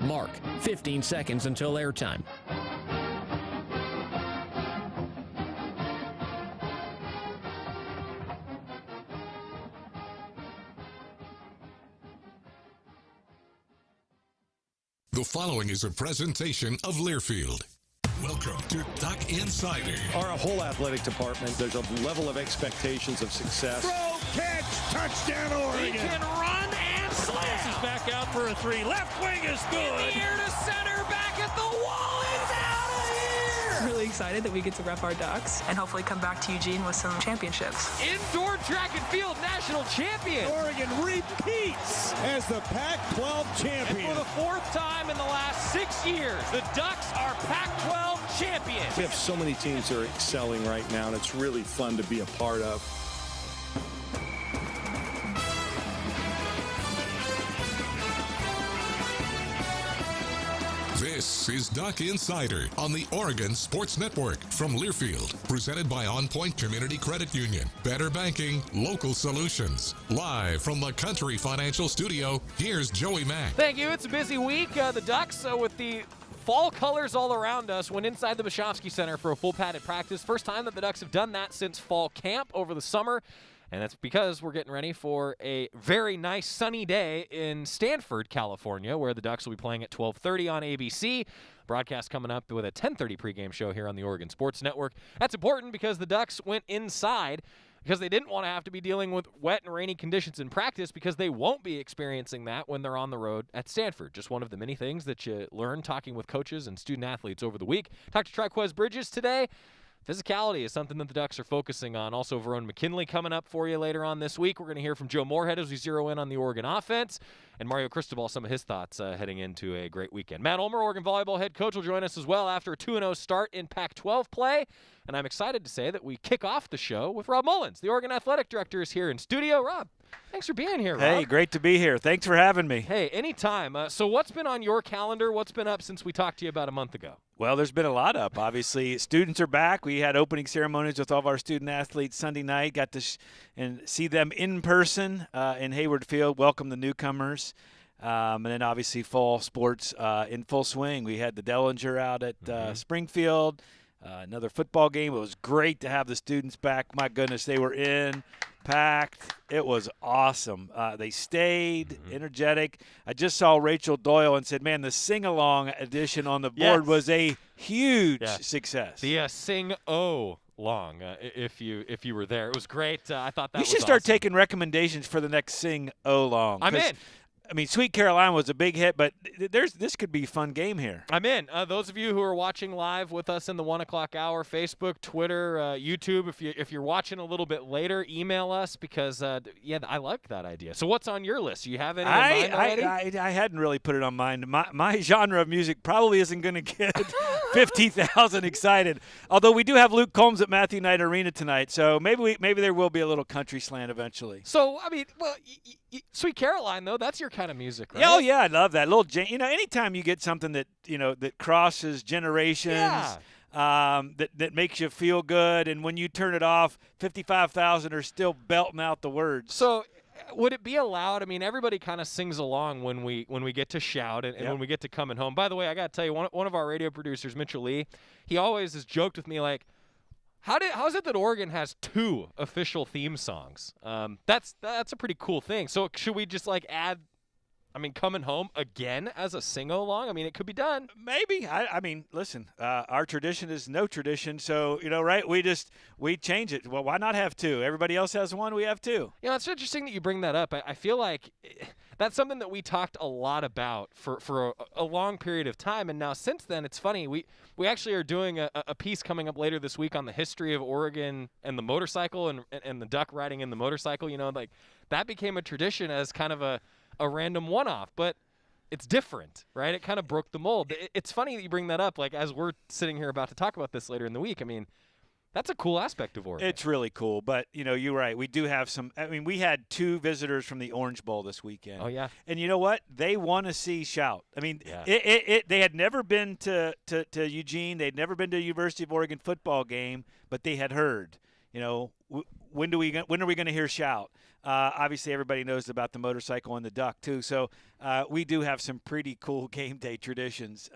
Mark, 15 seconds until airtime. The following is a presentation of Learfield. Welcome to Duck Insider. Our whole athletic department, there's a level of expectations of success. Throw, catch, touchdown, Oregon. He can run and slam. He's back out for a three. Left wing is good. In the air to center, back at the wall. It's out of here. Really excited that we get to rep our Ducks and hopefully come back to Eugene with some championships. Indoor track and field national champion. Oregon repeats as the Pac-12 champion. And for the fourth time in the last 6 years, the Ducks are Pac-12 champions. We have so many teams that are excelling right now, and it's really fun to be a part of. This is Duck Insider on the Oregon Sports Network from Learfield, presented by On Point Community Credit Union. Better banking, local solutions. Live from the Country Financial Studio, here's Joey Mack. Thank you. It's a busy week. The Ducks, with the fall colors all around us, went inside the Bishovsky Center for a full padded practice. First time that the Ducks have done that since fall camp over the summer. And that's because we're getting ready for a very nice sunny day in Stanford, California, where the Ducks will be playing at 12:30 on ABC. Broadcast coming up with a 10:30 pregame show here on the Oregon Sports Network. That's important because the Ducks went inside because they didn't want to have to be dealing with wet and rainy conditions in practice, because they won't be experiencing that when they're on the road at Stanford. Just one of the many things that you learn talking with coaches and student athletes over the week. Talked to Triquez Bridges today. Physicality is something that the Ducks are focusing on. Also, Verone McKinley coming up for you later on this week. We're going to hear from Joe Moorhead as we zero in on the Oregon offense. And Mario Cristobal, some of his thoughts heading into a great weekend. Matt Ulmer, Oregon Volleyball head coach, will join us as well after a 2-0 start in Pac-12 play. And I'm excited to say that we kick off the show with Rob Mullens. The Oregon Athletic Director is here in studio. Rob, thanks for being here, Rob. Hey, great to be here. Thanks for having me. Hey, anytime. So what's been on your calendar? What's been up since we talked to you about a month ago? Well, there's been a lot up. Obviously, students are back. We had opening ceremonies with all of our student athletes Sunday night. Got to and see them in person in Hayward Field. Welcome the newcomers. And then, obviously, fall sports in full swing. We had the Dellinger out at Springfield. Another football game. It was great to have the students back. My goodness, they were in, packed. It was awesome. They stayed energetic. I just saw Rachel Doyle and said, man, the sing-along edition on the board was a huge success. The sing-o long, if you were there. It was great. I thought that was You should start awesome. taking recommendations for the next sing-o-long. I'm in. I mean, Sweet Caroline was a big hit, but this could be a fun game here. I'm in. Those of you who are watching live with us in the 1 o'clock hour, Facebook, Twitter, YouTube, if you're watching a little bit later, email us because, I like that idea. So what's on your list? Do you have any in mind already? I hadn't really put it on mine. My genre of music probably isn't going to get 50,000 excited, although we do have Luke Combs at Matthew Knight Arena tonight, so maybe there will be a little country slant eventually. So, I mean, Sweet Caroline, though, that's your kind of music, right? Oh, yeah, I love that. Anytime you get something that, that crosses generations, that makes you feel good, and when you turn it off, 55,000 are still belting out the words. So would it be allowed? I mean, everybody kind of sings along when we get to shout and when we get to coming home. By the way, I got to tell you, one of our radio producers, Mitchell Lee, he always has joked with me like, how is it that Oregon has 2 official theme songs? That's a pretty cool thing. So should we just add, coming home again as a sing-along? I mean, it could be done. Maybe. I mean, listen, our tradition is no tradition. So, right, we change it. Well, why not have 2? Everybody else has 1, we have 2. It's interesting that you bring that up. I feel like that's something that we talked a lot about for a long period of time. And now since then, it's funny. We actually are doing a piece coming up later this week on the history of Oregon and the motorcycle and the Duck riding in the motorcycle. That became a tradition as kind of a random one-off, but it's different, right? It kind of broke the mold. It's funny that you bring that up, as we're sitting here about to talk about this later in the week. I mean, that's a cool aspect of Oregon. It's really cool, but, you're right. We do have some – we had 2 visitors from the Orange Bowl this weekend. Oh, yeah. And you know what? They want to see shout. I mean, they had never been to Eugene. They'd never been to a University of Oregon football game, but they had heard. when are we going to hear shout? Obviously, everybody knows about the motorcycle and the duck too. So we do have some pretty cool game day traditions.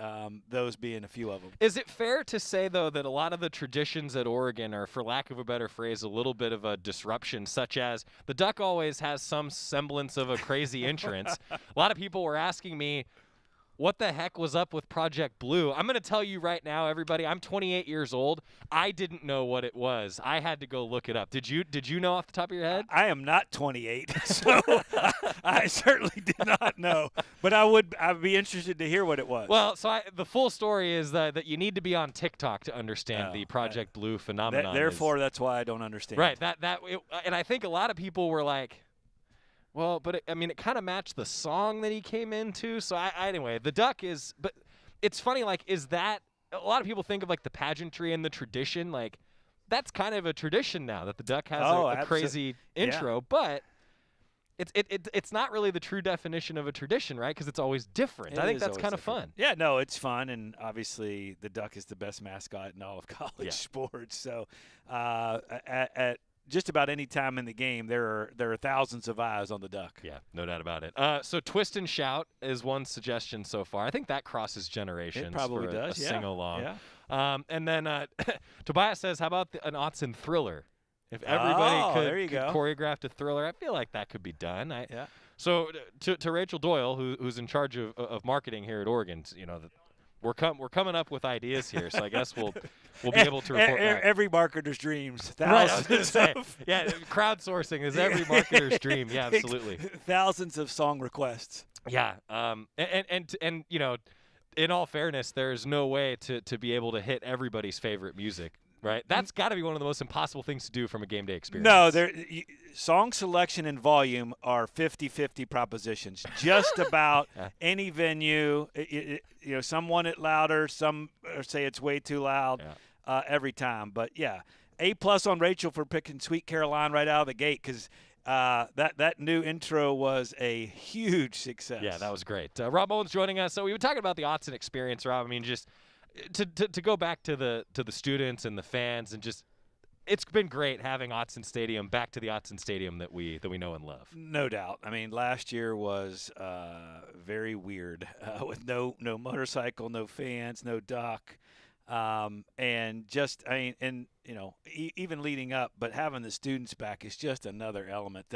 Those being a few of them. Is it fair to say though that a lot of the traditions at Oregon are, for lack of a better phrase, a little bit of a disruption? Such as the duck always has some semblance of a crazy entrance. A lot of people were asking me, what the heck was up with Project Blue? I'm going to tell you right now, everybody, I'm 28 years old. I didn't know what it was. I had to go look it up. Did you know off the top of your head? I am not 28, so I certainly did not know. But I'd be interested to hear what it was. Well, so the full story is that you need to be on TikTok to understand the Project Blue phenomenon. Therefore, that's why I don't understand. Right. And I think a lot of people were like, well, but it kind of matched the song that he came into. So anyway, the duck is, but it's funny, like, is that, a lot of people think of like the pageantry and the tradition, like that's kind of a tradition now that the duck has a crazy intro, but it's not really the true definition of a tradition, right? Because it's always different. I think that's kind of fun. Yeah, no, it's fun, and obviously the duck is the best mascot in all of college sports. So at just about any time in the game, there are thousands of eyes on the duck. Yeah, no doubt about it. So twist and shout is one suggestion so far. I think that crosses generations. It probably does. A sing-along. Yeah. And then Tobias says, how about an Autzen thriller? If everybody could choreograph a thriller, I feel like that could be done. So to Rachel Doyle, who's in charge of marketing here at Oregon, we're coming up with ideas here, so I guess we'll be able to report back. Every marketer's dreams. Right, I was going to say. Yeah, crowdsourcing is every marketer's dream. Yeah, absolutely. Thousands of song requests. Yeah, and in all fairness, there's no way to be able to hit everybody's favorite music. Right, that's got to be one of the most impossible things to do from a game day experience. No, song selection and volume are 50-50 propositions. Just about any venue, some want it louder, some say it's way too loud every time. But yeah, A+ on Rachel for picking Sweet Caroline right out of the gate, because that new intro was a huge success. Yeah, that was great. Rob Mullens joining us. So we were talking about the Autzen experience, Rob. I mean, just to go back to the students and the fans, and just it's been great having Autzen Stadium back to the Autzen Stadium that we know and love. No doubt. I mean, last year was very weird with no motorcycle, no fans, no duck, and just even leading up, but having the students back is just another element.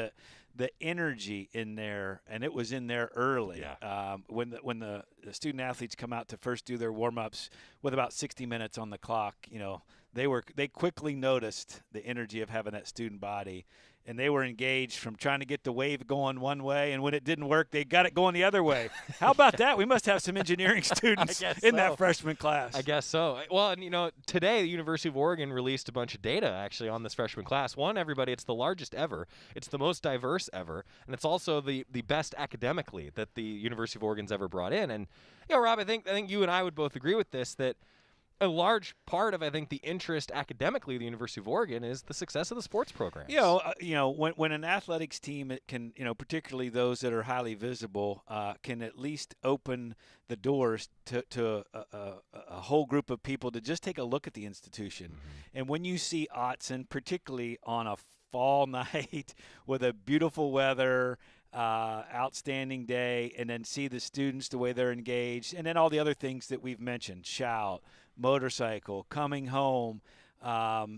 The energy in there, and it was in there early. Yeah. When the student athletes come out to first do their warm-ups with about 60 minutes on the clock, they quickly noticed the energy of having that student body, and they were engaged from trying to get the wave going one way, and when it didn't work, they got it going the other way. How about that? We must have some engineering students in that freshman class. I guess so. Well, and today the University of Oregon released a bunch of data actually on this freshman class. One, everybody, it's the largest ever. It's the most diverse ever, and it's also the best academically that the University of Oregon's ever brought in. And Rob, I think you and I would both agree with this, that a large part of, I think, the interest academically of the University of Oregon is the success of the sports programs. When an athletics team, it can, particularly those that are highly visible, can at least open the doors to a whole group of people to just take a look at the institution. Mm-hmm. And when you see Autzen, particularly on a fall night with a beautiful weather, outstanding day, and then see the students, the way they're engaged, and then all the other things that we've mentioned, shout, motorcycle, coming home,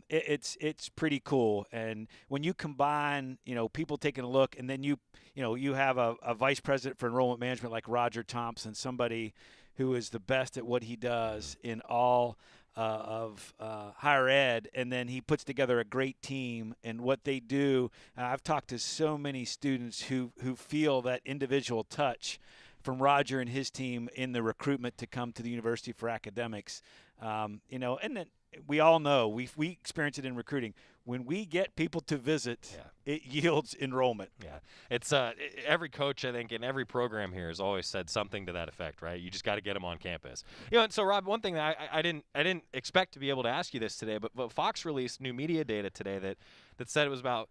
it's pretty cool. And when you combine, people taking a look, and then you have a vice president for enrollment management like Roger Thompson, somebody who is the best at what he does in all of higher ed, and then he puts together a great team. And what they do, I've talked to so many students who feel that individual touch from Roger and his team in the recruitment to come to the university for academics. And then we all know, we experience it in recruiting. When we get people to visit, it yields enrollment. Yeah, it's every coach, I think, in every program here has always said something to that effect, right? You just got to get them on campus. And so Rob, one thing that I didn't expect to be able to ask you this today, but Fox released new media data today that said it was about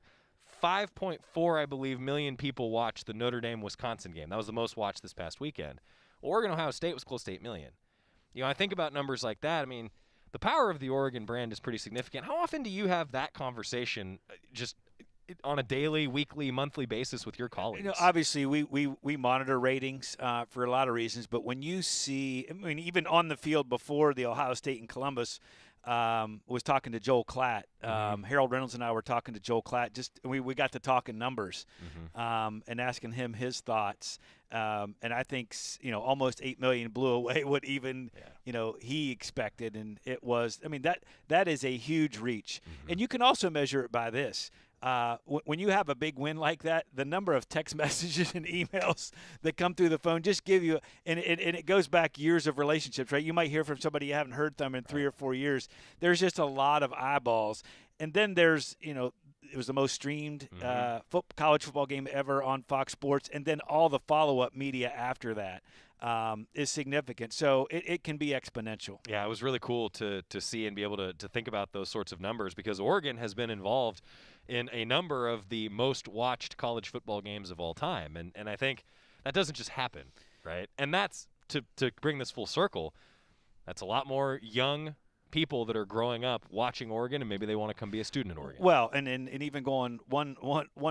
5.4, I believe, million people watched the Notre Dame-Wisconsin game. That was the most watched this past weekend. Oregon-Ohio State was close to 8 million. I think about numbers like that. I mean, the power of the Oregon brand is pretty significant. How often do you have that conversation just on a daily, weekly, monthly basis with your colleagues? Obviously, we monitor ratings for a lot of reasons, but when you see, even on the field before the Ohio State and Columbus, was talking to Joel Klatt. Harold Reynolds and I were talking to Joel Klatt. We got to talking numbers and asking him his thoughts. And I think almost 8 million blew away what even he expected, and it was. That is a huge reach, and you can also measure it by this. When you have a big win like that, the number of text messages and emails that come through the phone just give you, and it goes back years of relationships, right? You might hear from somebody you haven't heard from in 3 or 4 years. There's just a lot of eyeballs. And then there's, it was the most streamed college football game ever on Fox Sports, and then all the follow-up media after that is significant. So it can be exponential. Yeah, it was really cool to see and be able to think about those sorts of numbers, because Oregon has been involved in a number of the most watched college football games of all time. And I think that doesn't just happen, right? And that's, to bring this full circle, that's a lot more young people that are growing up watching Oregon, and maybe they want to come be a student at Oregon. Well, and even going one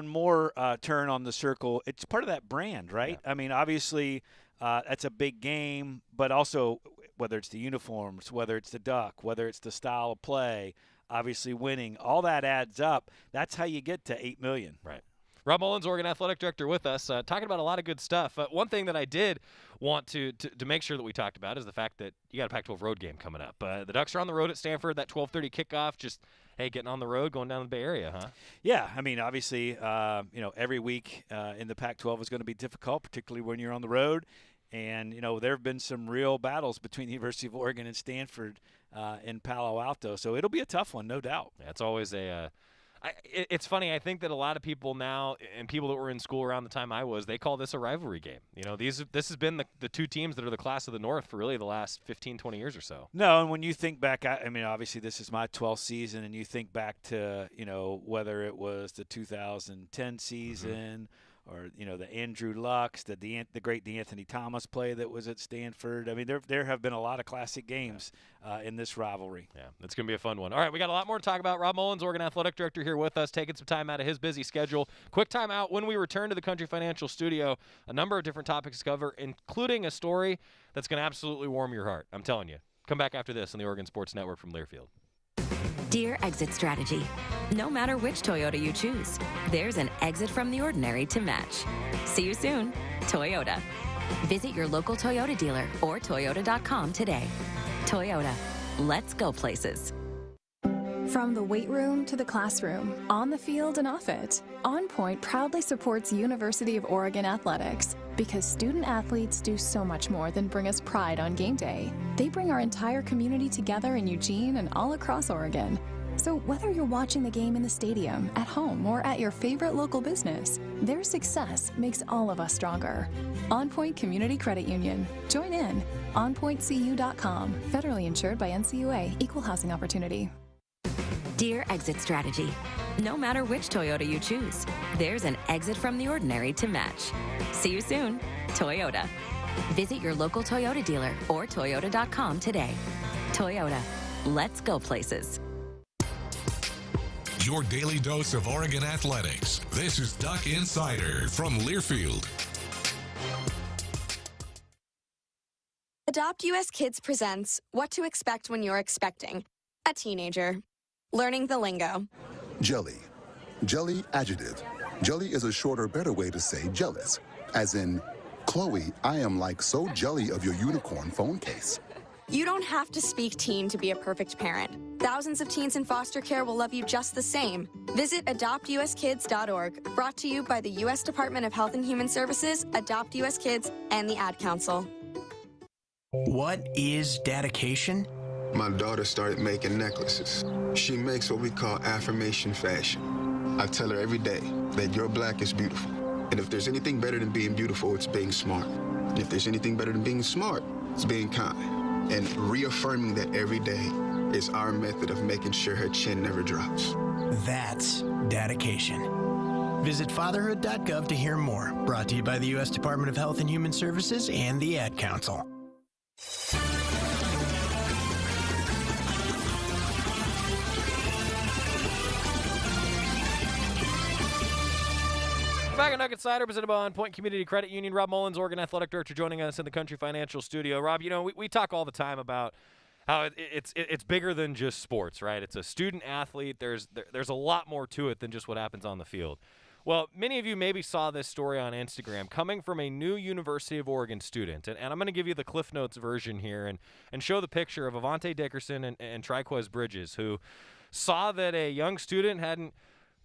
more turn on the circle, it's part of that brand, right? Yeah. Obviously that's a big game, but also whether it's the uniforms, whether it's the duck, whether it's the style of play, obviously winning, all that adds up. That's how you get to 8 million. Right. Rob Mullens, Oregon Athletic Director, with us, talking about a lot of good stuff. One thing that I did want to make sure that we talked about is the fact that you got a Pac-12 road game coming up. The Ducks are on the road at Stanford, that 12:30 kickoff. Just, hey, getting on the road, going down to the Bay Area, huh? Yeah, obviously, every week in the Pac-12 is going to be difficult, particularly when you're on the road. And, there have been some real battles between the University of Oregon and Stanford in Palo Alto. So it'll be a tough one, no doubt. Yeah, it's always it's funny. I think that a lot of people now, and people that were in school around the time I was, they call this a rivalry game. This has been the two teams that are the class of the North for really the last 15, 20 years or so. No, and when you think back, obviously this is my 12th season, and you think back to, whether it was the 2010 season or, the Andrew Luck's, the great DeAnthony Thomas play that was at Stanford. There have been a lot of classic games in this rivalry. Yeah, it's going to be a fun one. All right, we got a lot more to talk about. Rob Mullens, Oregon Athletic Director, here with us, taking some time out of his busy schedule. Quick time out. When we return to the Country Financial Studio, a number of different topics to cover, including a story that's going to absolutely warm your heart. I'm telling you. Come back after this on the Oregon Sports Network from Learfield. Dear Exit Strategy, no matter which Toyota you choose, there's an exit from the ordinary to match. See you soon, Toyota. Visit your local Toyota dealer or Toyota.com today. Toyota, let's go places. From the weight room to the classroom, on the field and off it, On Point proudly supports University of Oregon athletics because student athletes do so much more than bring us pride on game day. They bring our entire community together in Eugene and all across Oregon. So whether you're watching the game in the stadium, at home, or at your favorite local business, their success makes all of us stronger. On Point Community Credit Union. Join in. OnPointCU.com. Federally insured by NCUA. Equal housing opportunity. Dear Exit Strategy, no matter which Toyota you choose, there's an exit from the ordinary to match. See you soon, Toyota. Visit your local Toyota dealer or Toyota.com today. Toyota, let's go places. Your daily dose of Oregon athletics. This is Duck Insider from Learfield. Adopt US Kids presents What to Expect When You're Expecting a Teenager. Learning the lingo. Jelly. Jelly adjective. Jelly is a shorter, better way to say jealous. As in, Chloe, I am like so jelly of your unicorn phone case. You don't have to speak teen to be a perfect parent. Thousands of teens in foster care will love you just the same. Visit adoptuskids.org, brought to you by the U.S. Department of Health and Human Services, Adopt US Kids, and the Ad Council. What is dedication? My daughter started making necklaces. She makes what we call affirmation fashion. I tell her every day that your black is beautiful. And if there's anything better than being beautiful, it's being smart. And if there's anything better than being smart, it's being kind. And reaffirming that every day is our method of making sure her chin never drops. That's dedication. Visit fatherhood.gov to hear more. Brought to you by the U.S. Department of Health and Human Services and the Ad Council. Back on Nugget Cider, presented by On Point Community Credit Union. Rob Mullens, Oregon Athletic Director, joining us in the Country Financial Studio. Rob, you know, we talk all the time about how it's bigger than just sports, right? It's a student athlete. There's a lot more to it than just what happens on the field. Well, many of you maybe saw this story on Instagram coming from a new University of Oregon student. And I'm going to give you the Cliff Notes version here and show the picture of Avante Dickerson and Triquez Bridges, who saw that a young student hadn't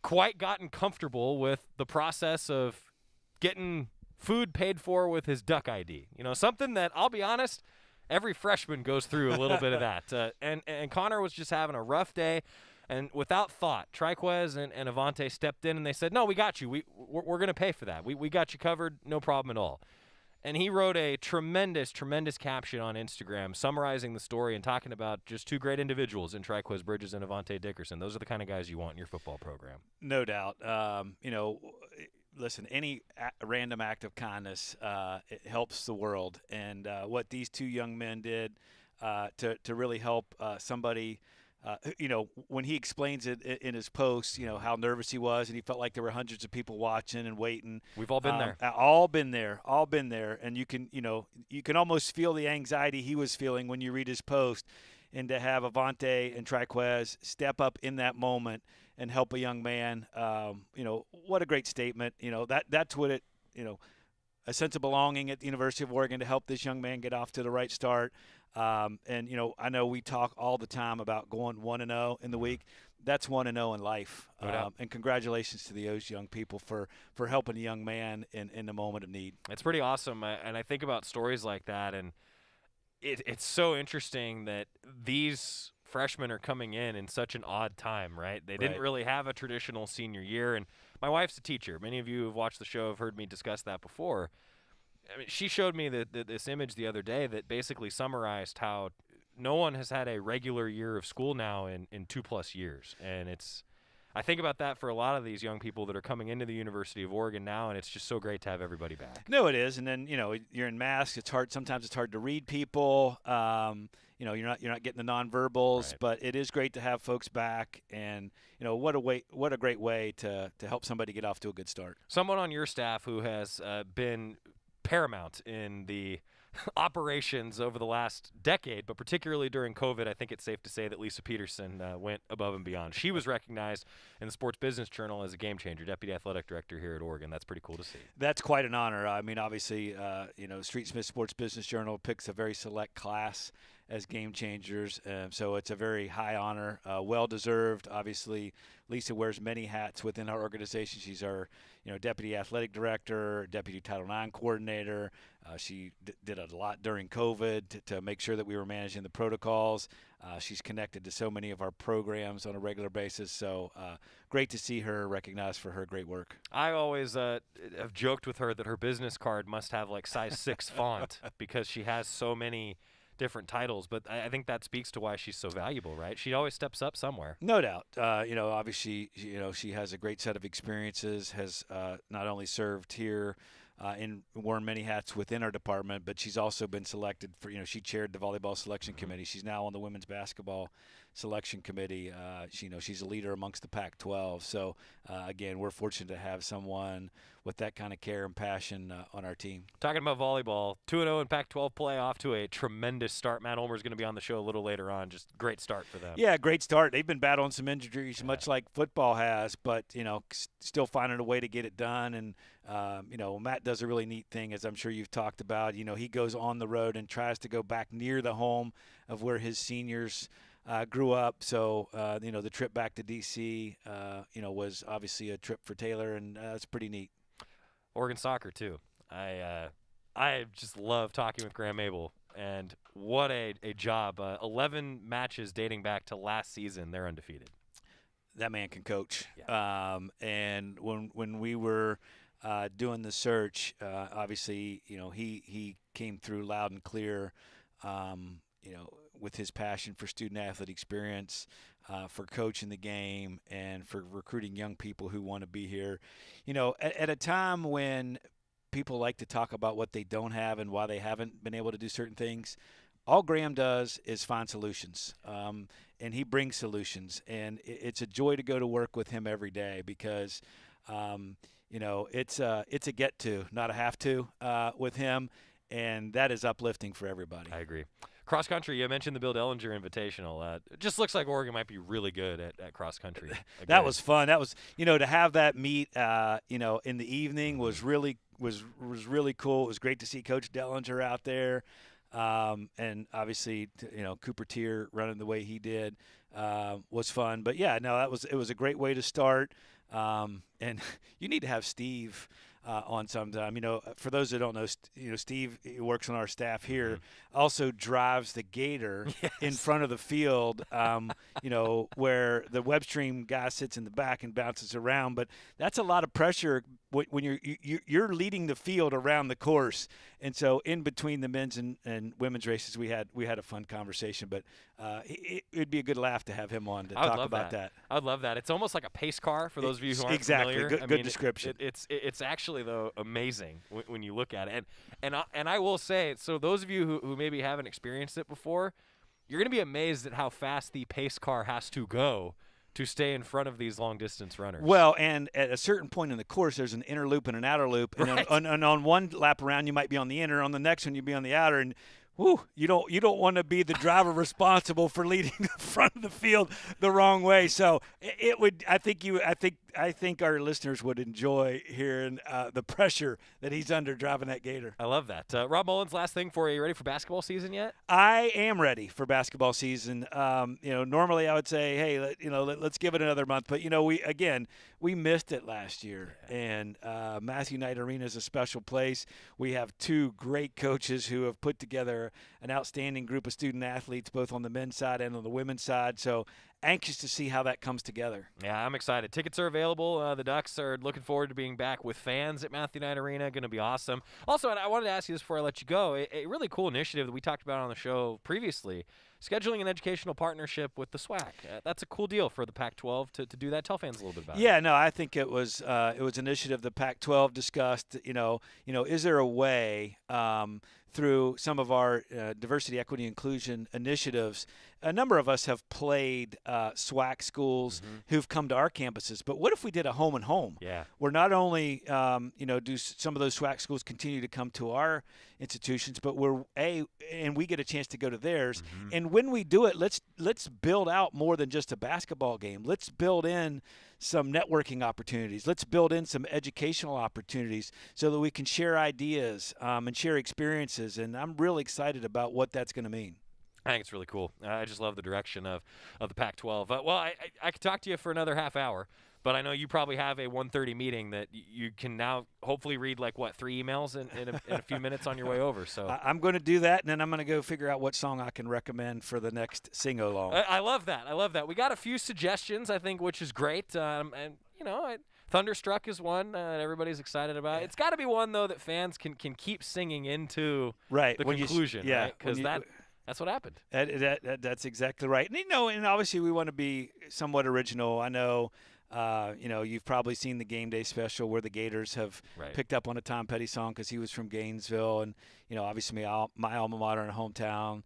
quite gotten comfortable with the process of getting food paid for with his Duck ID. You know, something that, I'll be honest, every freshman goes through a little bit of that. And Connor was just having a rough day. And without thought, Triquez and Avante stepped in and they said, no, we got you. We're going to pay for that. We got you covered, no problem at all. And he wrote a tremendous caption on Instagram summarizing the story and talking about just two great individuals in Triquez Bridges and Avante Dickerson. Those are the kind of guys you want in your football program. No doubt. You know, listen, any random act of kindness, it helps the world. And what these two young men did to really help somebody – you know, when he explains it in his post, you know, how nervous he was and he felt like there were hundreds of people watching and waiting. We've all been there. All been there. And you can almost feel the anxiety he was feeling when you read his post. And to have Avante and Triquez step up in that moment and help a young man, you know, what a great statement. You know, that's what it, you know, a sense of belonging at the University of Oregon to help this young man get off to the right start. And, you know, I know we talk all the time about going 1-0 in the week. That's 1-0 in life. And congratulations to those young people for helping a young man in the moment of need. It's pretty awesome. And I think about stories like that, and it's so interesting that these freshmen are coming in such an odd time, right? They didn't really have a traditional senior year. And my wife's a teacher. Many of you who have watched the show have heard me discuss that before. I mean, she showed me this image the other day that basically summarized how no one has had a regular year of school now in 2+ years. And I think about that for a lot of these young people that are coming into the University of Oregon now, and it's just so great to have everybody back. No, it is. And then, you know, you're in masks. It's hard. Sometimes it's hard to read people. You know, you're not getting the nonverbals, but it is great to have folks back. And, you know, what a great way to help somebody get off to a good start. Someone on your staff who has been paramount in the operations over the last decade, but particularly during COVID, I think it's safe to say that Lisa Peterson went above and beyond. She was recognized in the Sports Business Journal as a game changer, Deputy Athletic Director here at Oregon. That's pretty cool to see. That's quite an honor. I mean, obviously, you know, Street Smith Sports Business Journal picks a very select class as game changers, so it's a very high honor, well-deserved. Obviously, Lisa wears many hats within our organization. She's our, you know, Deputy Athletic Director, Deputy Title IX Coordinator. She did a lot during COVID to make sure that we were managing the protocols. She's connected to so many of our programs on a regular basis, so great to see her recognized for her great work. I always have joked with her that her business card must have like size 6 font because she has so many different titles, but I think that speaks to why she's so valuable, right? She always steps up somewhere. No doubt. You know, obviously, you know, she has a great set of experiences, has not only served here and worn many hats within our department, but she's also been selected for, you know, she chaired the volleyball selection committee. She's now on the women's basketball selection committee. You know, she's a leader amongst the Pac-12. So, again, we're fortunate to have someone with that kind of care and passion on our team. Talking about volleyball, 2-0 in Pac-12 play, off to a tremendous start. Matt Ulmer is going to be on the show a little later on. Just great start for them. Yeah, great start. They've been battling some injuries, much like football has, but, you know, still finding a way to get it done. And, you know, Matt does a really neat thing, as I'm sure you've talked about. You know, he goes on the road and tries to go back near the home of where his seniors grew up. So, you know, the trip back to D.C., you know, was obviously a trip for Taylor, and it's pretty neat. Oregon soccer, too. I just love talking with Graham Abel, and what a job. 11 matches dating back to last season. They're undefeated. That man can coach. Yeah. And when we were doing the search, obviously, you know, he came through loud and clear, you know, with his passion for student-athlete experience, for coaching the game, and for recruiting young people who want to be here. You know, at a time when people like to talk about what they don't have and why they haven't been able to do certain things, all Graham does is find solutions, and he brings solutions. And it's a joy to go to work with him every day because, it's a get to, not a have to with him, and that is uplifting for everybody. I agree. Cross country, you mentioned the Bill Dellinger Invitational. It just looks like Oregon might be really good at cross country. That was fun. That was, to have that meet, in the evening was really cool. It was great to see Coach Dellinger out there, and obviously, Cooper Tier running the way he did was fun. But yeah, no, it was a great way to start. And you need to have Steve on sometime. For those that don't know, Steve works on our staff here, also drives the Gator in front of the field, where the web stream guy sits in the back and bounces around. But that's a lot of pressure when you're leading the field around the course. And so in between the men's and women's races, we had a fun conversation. But it'd be a good laugh to have him on to talk about that. I would love that. It's almost like a pace car for those of you who aren't familiar. Exactly. Good description. It's actually, though, amazing when you look at it. And I will say, so those of you who maybe haven't experienced it before, you're going to be amazed at how fast the pace car has to go to stay in front of these long-distance runners. Well, and at a certain point in the course, there's an inner loop and an outer loop. And, right. on one lap around, you might be on the inner. On the next one, you'll be on the outer. And you don't want to be the driver responsible for leading the front of the field the wrong way. So it would. I think our listeners would enjoy hearing the pressure that he's under driving that Gator. I love that. Rob Mullens, last thing for you. You ready for basketball season yet? I am ready for basketball season. Normally I would say, hey, let's give it another month. But we missed it last year, and Matthew Knight Arena is a special place. We have two great coaches who have put together an outstanding group of student athletes, both on the men's side and on the women's side. So anxious to see how that comes together. Yeah, I'm excited. Tickets are available. The Ducks are looking forward to being back with fans at Matthew Knight Arena. Going to be awesome. Also, I wanted to ask you this before I let you go. A really cool initiative that we talked about on the show previously, scheduling an educational partnership with the SWAC. That's a cool deal for the Pac-12 to do that. Tell fans a little bit about it. Yeah, no, I think it was an initiative the Pac-12 discussed. Is there a way through some of our diversity, equity, inclusion initiatives? A number of us have played SWAC schools who've come to our campuses. But what if we did a home and home? Yeah. Where not only do some of those SWAC schools continue to come to our institutions, but and we get a chance to go to theirs. And when we do it, let's build out more than just a basketball game. Let's build in some networking opportunities. Let's build in some educational opportunities so that we can share ideas and share experiences. And I'm really excited about what that's going to mean. I think it's really cool. I just love the direction of the Pac-12. I could talk to you for another half hour, but I know you probably have a 1:30 meeting that you can now hopefully read 3 emails in a few minutes on your way over. So I'm going to do that, and then I'm going to go figure out what song I can recommend for the next sing-along. I love that. We got a few suggestions, I think, which is great. Thunderstruck is one that everybody's excited about. Yeah. It's got to be one, though, that fans can keep singing into the conclusion, right? Because that's what happened. That's exactly right. And obviously we want to be somewhat original. I know, you've probably seen the Game Day special where the Gators have picked up on a Tom Petty song because he was from Gainesville, and obviously my alma mater and hometown.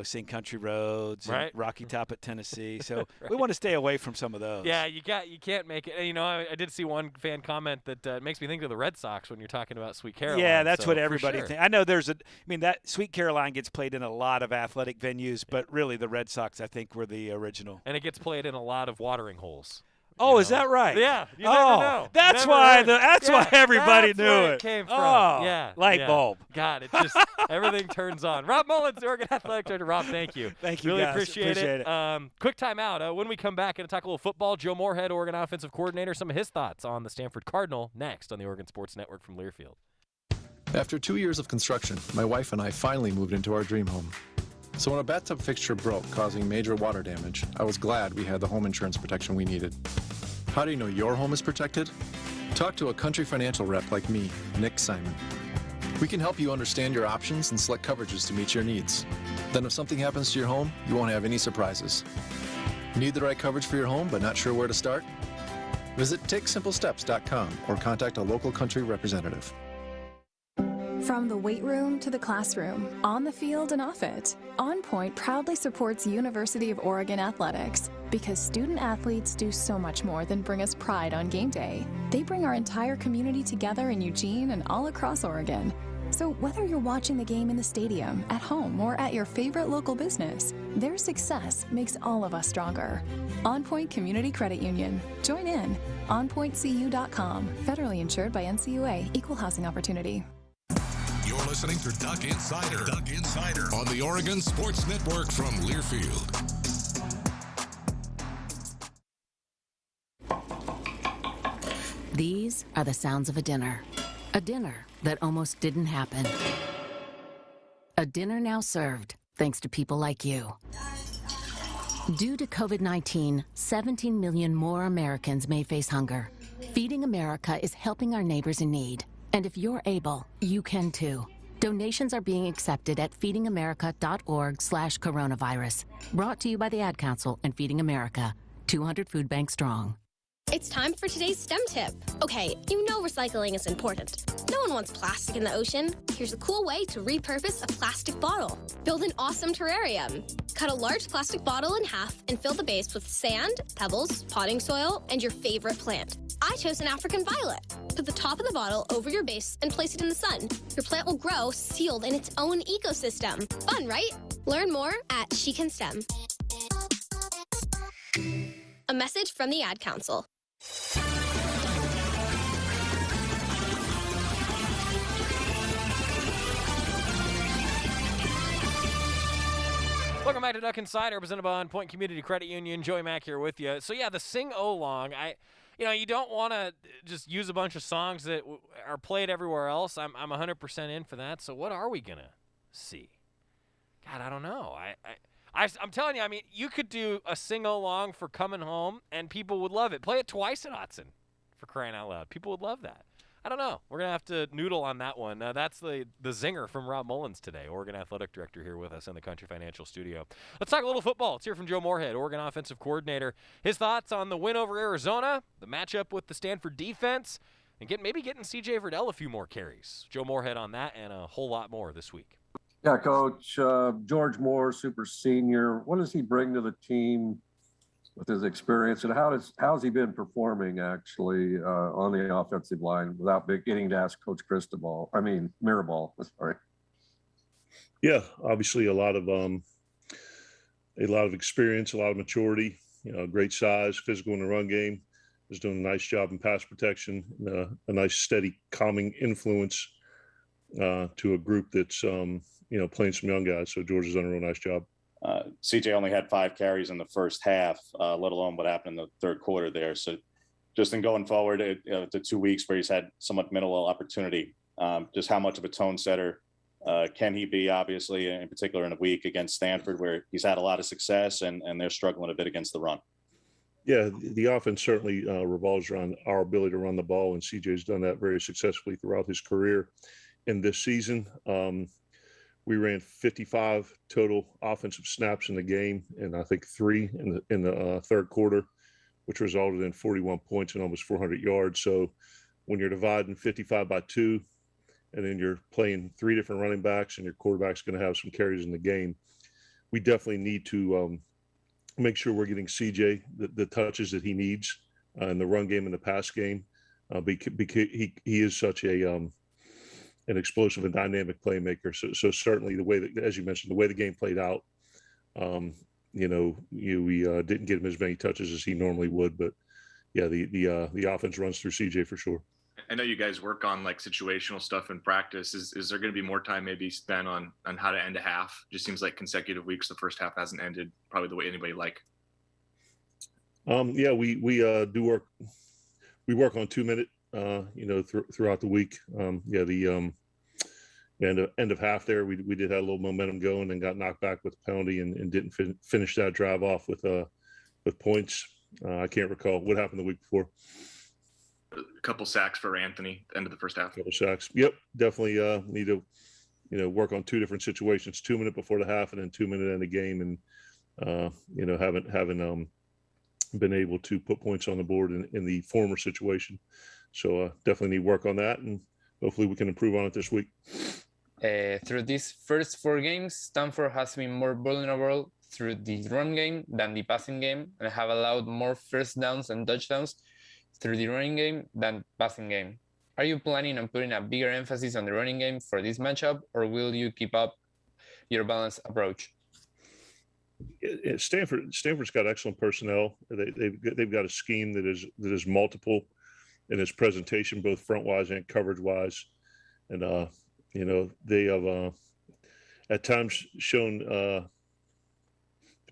Sing Country Roads, and Rocky Top at Tennessee. So we want to stay away from some of those. Yeah, you can't make it. And, I did see one fan comment that it makes me think of the Red Sox when you're talking about Sweet Caroline. Yeah, that's what everybody thinks. I know that Sweet Caroline gets played in a lot of athletic venues, but really the Red Sox, I think, were the original. And it gets played in a lot of watering holes. Oh, is that right? Yeah. You never know. That's why everybody knew where it came from. Oh, yeah. Light bulb. God, it just everything turns on. Rob Mullens, Oregon Athletic Director. Rob, thank you. Thank you, really guys. Appreciate it. Quick timeout. When we come back, going to talk a little football. Joe Moorhead, Oregon offensive coordinator, some of his thoughts on the Stanford Cardinal next on the Oregon Sports Network from Learfield. After 2 years of construction, my wife and I finally moved into our dream home. So when a bathtub fixture broke, causing major water damage, I was glad we had the home insurance protection we needed. How do you know your home is protected? Talk to a Country Financial rep like me, Nick Simon. We can help you understand your options and select coverages to meet your needs. Then if something happens to your home, you won't have any surprises. Need the right coverage for your home but not sure where to start? Visit TakeSimpleSteps.com or contact a local Country representative. From the weight room to the classroom, on the field and off it, On Point proudly supports University of Oregon athletics because student athletes do so much more than bring us pride on game day. They bring our entire community together in Eugene and all across Oregon. So whether you're watching the game in the stadium, at home, or at your favorite local business, their success makes all of us stronger. On Point Community Credit Union. Join in. OnPointCU.com. Federally insured by NCUA. Equal housing opportunity. You're listening to Duck Insider. Duck Insider on the Oregon Sports Network from Learfield. These are the sounds of a dinner. A dinner that almost didn't happen. A dinner now served, thanks to people like you. Due to COVID-19, 17 million more Americans may face hunger. Feeding America is helping our neighbors in need. And if you're able, you can too. Donations are being accepted at feedingamerica.org/coronavirus. Brought to you by the Ad Council and Feeding America, 200 food banks strong. It's time for today's STEM tip. Okay, you know recycling is important. No one wants plastic in the ocean. Here's a cool way to repurpose a plastic bottle. Build an awesome terrarium. Cut a large plastic bottle in half and fill the base with sand, pebbles, potting soil, and your favorite plant. I chose an African violet. Put the top of the bottle over your base and place it in the sun. Your plant will grow sealed in its own ecosystem. Fun, right? Learn more at She Can STEM. A message from the Ad Council. Welcome back to Duck Insider, presented by On Point Community Credit Union. Joey Mack here with you. So yeah, the sing-along, you don't want to just use a bunch of songs that are played everywhere else. I'm 100% in for that. So what are we gonna see? God, I don't know. I'm telling you, you could do a sing-along for Coming Home, and people would love it. Play it twice at Autzen, for crying out loud. People would love that. I don't know. We're going to have to noodle on that one. That's the zinger from Rob Mullens today, Oregon Athletic Director here with us in the Country Financial Studio. Let's talk a little football. Let's hear from Joe Moorhead, Oregon Offensive Coordinator. His thoughts on the win over Arizona, the matchup with the Stanford defense, and maybe getting C.J. Verdell a few more carries. Joe Moorhead on that and a whole lot more this week. Yeah, Coach, George Moore, super senior. What does he bring to the team with his experience, and how's he been performing actually on the offensive line without getting to ask Coach Mirabal? Sorry. Yeah, obviously a lot of experience, a lot of maturity. Great size, physical in the run game. Is doing a nice job in pass protection. A nice, steady, calming influence to a group that's playing some young guys. So George has done a real nice job. CJ only had 5 carries in the first half, let alone what happened in the third quarter there. So just in going forward, the 2 weeks where he's had somewhat minimal opportunity, just how much of a tone setter can he be, obviously, in particular in a week against Stanford where he's had a lot of success and they're struggling a bit against the run. Yeah, the offense certainly revolves around our ability to run the ball, and CJ's done that very successfully throughout his career. In this season, we ran 55 total offensive snaps in the game, and I think 3 in the third quarter, which resulted in 41 points and almost 400 yards. So when you're dividing 55 by 2, and then you're playing 3 different running backs, and your quarterback's going to have some carries in the game, we definitely need to make sure we're getting CJ the touches that he needs in the run game and the pass game, because he is such an explosive and dynamic playmaker. So certainly the way that, as you mentioned, the way the game played out, we didn't get him as many touches as he normally would, but yeah, the offense runs through CJ for sure. I know you guys work on like situational stuff in practice. Is there going to be more time maybe spent on how to end a half? Just seems like consecutive weeks, the first half hasn't ended probably the way anybody like. Yeah, we do work. We work on 2-minute, throughout the week. The end of half there, we did have a little momentum going and got knocked back with a penalty and didn't finish that drive off with points. I can't recall what happened the week before. A couple sacks for Anthony at the end of the first half. A couple sacks. Yep, definitely need to work on 2 different situations: 2-minute before the half and then 2-minute end the game, and haven't been able to put points on the board in the former situation. So definitely need work on that, hopefully we can improve on it this week. Through these first 4 games, Stanford has been more vulnerable through the run game than the passing game, and have allowed more first downs and touchdowns through the running game than passing game. Are you planning on putting a bigger emphasis on the running game for this matchup, or will you keep up your balanced approach? Stanford's got excellent personnel. They've got a scheme that is multiple in its presentation, both front wise and coverage wise, and they have at times shown to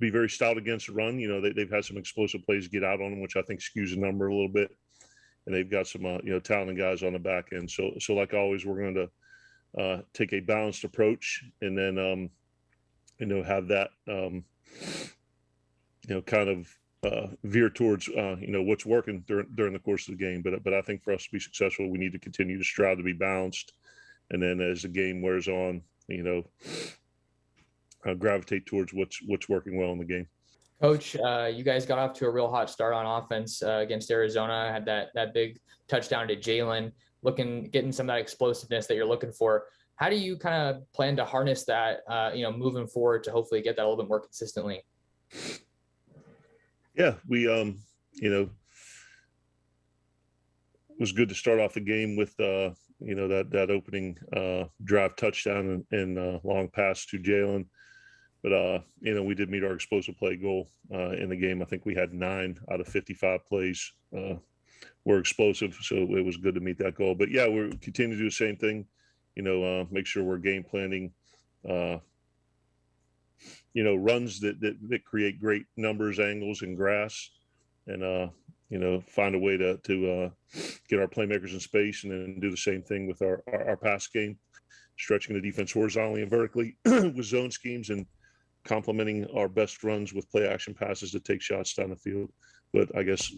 be very stout against the run. They've had some explosive plays get out on them, which I think skews the number a little bit. And they've got some talented guys on the back end. So like always, we're going to take a balanced approach, and then have that kind of veer towards what's working during the course of the game. But I think for us to be successful, we need to continue to strive to be balanced, and then as the game wears on, gravitate towards what's working well in the game. Coach, you guys got off to a real hot start on offense against Arizona. Had that big touchdown to Jalen, getting some of that explosiveness that you're looking for. How do you kind of plan to harness that, moving forward to hopefully get that a little bit more consistently? Yeah, we, it was good to start off the game with, that opening drive touchdown and long pass to Jalen. But, we did meet our explosive play goal in the game. I think we had 9 out of 55 plays were explosive. So it was good to meet that goal. But, yeah, we're continuing to do the same thing, make sure we're game planning, runs that create great numbers, angles, and grass. And, find a way to get our playmakers in space, and then do the same thing with our pass game, stretching the defense horizontally and vertically with zone schemes, and complementing our best runs with play action passes to take shots down the field. But I guess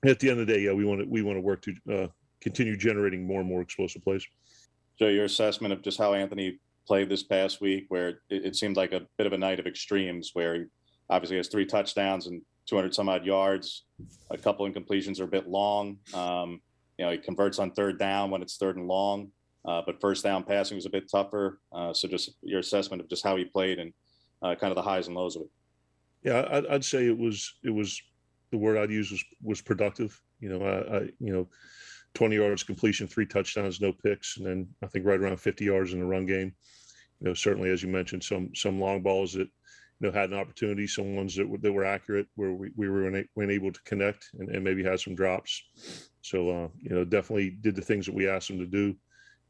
at the end of the day, yeah, we want to work to continue generating more and more explosive plays. Joe, your assessment of just how Anthony played this past week, where it seemed like a bit of a night of extremes, where he obviously has 3 touchdowns and 200 some odd yards, a couple incompletions are a bit long. He converts on 3rd down when it's 3rd and long. But first down passing was a bit tougher. So just your assessment of just how he played and kind of the highs and lows of it. Yeah, I'd say it was the word I'd use was productive. 20 yards completion, 3 touchdowns, no picks, and then I think right around 50 yards in the run game. Certainly, as you mentioned, some long balls that had an opportunity, some ones that were accurate, where we weren't able to connect, and maybe had some drops. So definitely did the things that we asked him to do.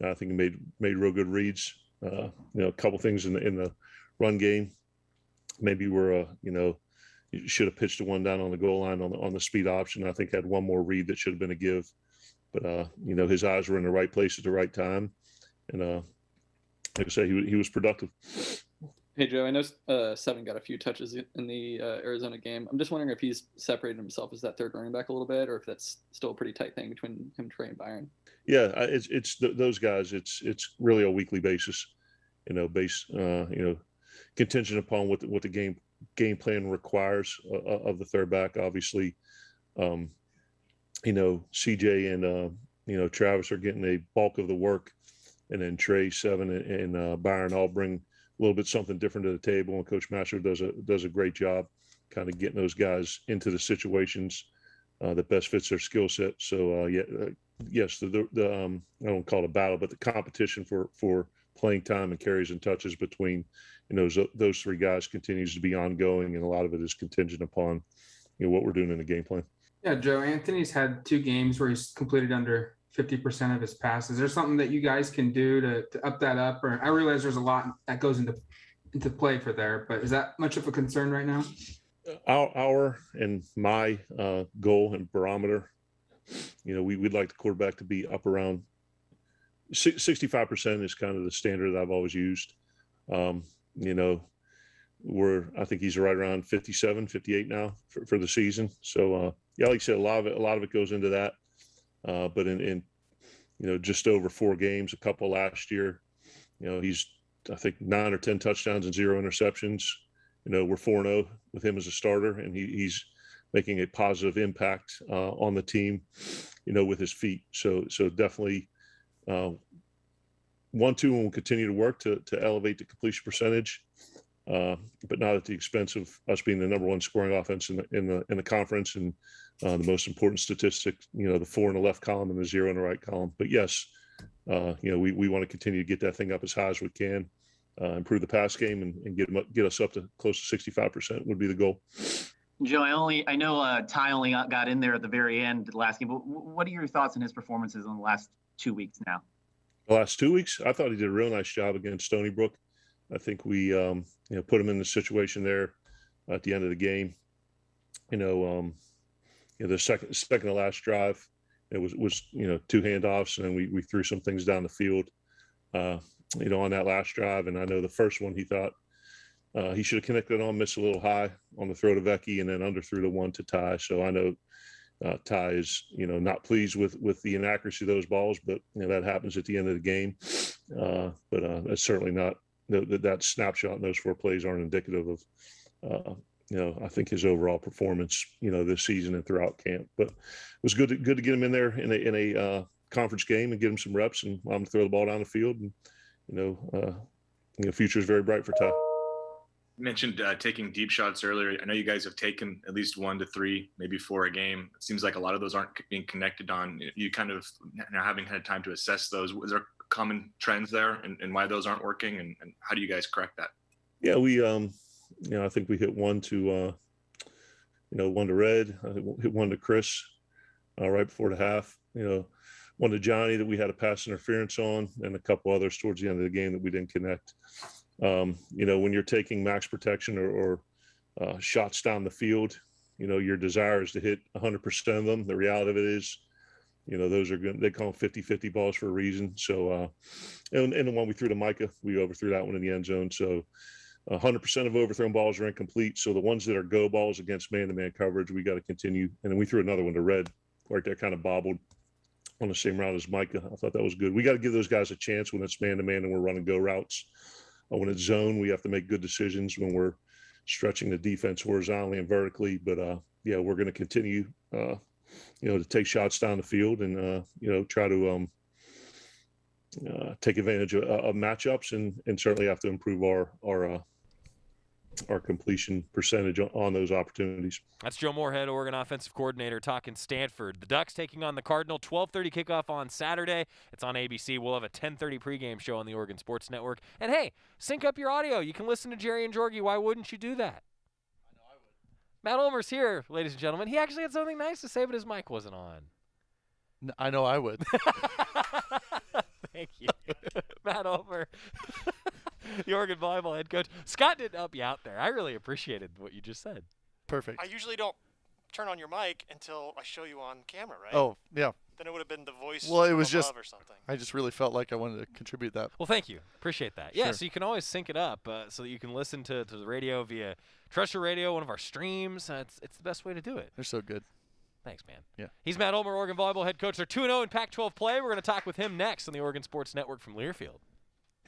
I think he made real good reads. A couple things in the run game. Maybe you should have pitched the one down on the goal line on the speed option. I think had one more read that should have been a give. But his eyes were in the right place at the right time, and like I say, he was productive. Hey Joe, I know Seven got a few touches in the Arizona game. I'm just wondering if he's separated himself as that 3rd running back a little bit, or if that's still a pretty tight thing between him, Trey, and Byron. Yeah, it's those guys. It's really a weekly basis, contingent upon what the game plan requires of the 3rd back. Obviously, CJ and Travis are getting a bulk of the work, and then Trey, Seven, and Byron all bring a little bit something different to the table. And Coach Masher does a great job kind of getting those guys into the situations that best fits their skill set. So yes, the I don't call it a battle, but the competition for playing time and carries and touches between those 3 guys continues to be ongoing, and a lot of it is contingent upon what we're doing in the game plan. Yeah, Joe, Anthony's had 2 games where he's completed under 50% of his passes. Is there something that you guys can do to up that up? Or I realize there's a lot that goes into play for there, but is that much of a concern right now? Our and my goal and barometer, we'd like the quarterback to be up around 65% is kind of the standard that I've always used. I think he's right around 57, 58 now for the season. So yeah, like I said, a lot of it goes into that. But in just over 4 games, a couple last year, he's I think 9 or 10 touchdowns and 0 interceptions. We're 4-0 with him as a starter, and he's making a positive impact on the team, with his feet. So definitely want to and will continue to work to elevate the completion percentage, but not at the expense of us being the number one scoring offense in the conference and the most important statistic, the 4 in the left column and the 0 in the right column. But yes, we want to continue to get that thing up as high as we can, improve the pass game and get us up to close to 65% would be the goal. Joe, I know Ty only got in there at the very end of the last game, but what are your thoughts on his performances in the last 2 weeks now? The last 2 weeks, I thought he did a real nice job against Stony Brook. I think we, put him in the situation there at the end of the game. The second to last drive, it was 2 handoffs, and then we threw some things down the field, on that last drive. And I know the first one he thought he should have connected on, missed a little high on the throw to Vecchi, and then underthrew the one to Ty. So I know Ty is, not pleased with the inaccuracy of those balls, but that happens at the end of the game. But that's certainly not that snapshot and those 4 plays aren't indicative of, I think his overall performance, this season and throughout camp. But it was good to get him in there in a conference game and get him some reps and allow him to throw the ball down the field. And the future is very bright for Ty. You mentioned taking deep shots earlier. I know you guys have taken at least 1 to 3, maybe 4 a game. It seems like a lot of those aren't being connected on. You kind of now having had time to assess those. Was there common trends there and why those aren't working? And how do you guys correct that? Yeah, we, I think we hit 1 to, 1 to Red. I think hit 1 to Chris right before the half. 1 to Johnny that we had a pass interference on, and a couple others towards the end of the game that we didn't connect. When you're taking max protection or shots down the field, your desire is to hit 100% of them. The reality of it is, those are good. They call them 50-50 balls for a reason. So, and the one we threw to Micah, we overthrew that one in the end zone. So 100% of overthrown balls are incomplete. So the ones that are go balls against man-to-man coverage, we got to continue. And then we threw another one to Red right there, kind of bobbled on the same route as Micah. I thought that was good. We got to give those guys a chance when it's man-to-man and we're running go routes. When it's zone, we have to make good decisions when we're stretching the defense horizontally and vertically. But we're going to continue, to take shots down the field and try to take advantage of matchups and certainly have to improve our completion percentage on those opportunities. That's Joe Moorhead, Oregon offensive coordinator, talking Stanford. The Ducks taking on the Cardinal, 12:30 kickoff on Saturday. It's on ABC. We'll have a 10:30 pregame show on the Oregon Sports Network. And hey, sync up your audio. You can listen to Jerry and Jorgie. Why wouldn't you do that? I know I would. Matt Ulmer's here, ladies and gentlemen. He actually had something nice to say, but his mic wasn't on. I know I would. Thank you. Matt Ulmer, the Oregon volleyball head coach. Scott didn't help you out there. I really appreciated what you just said. Perfect. I usually don't turn on your mic until I show you on camera, right? Oh, yeah. Then it would have been the voice well, it was just, or something. I just really felt like I wanted to contribute that. Well, thank you. Appreciate that. Yeah, Sure. so you can always sync it up so that you can listen to the radio via terrestrial radio, one of our streams. It's the best way to do it. They're so good. Thanks, man. Yeah. He's Matt Ulmer, Oregon volleyball head coach. They're 2-0 in Pac-12 play. We're going to talk with him next on the Oregon Sports Network from Learfield.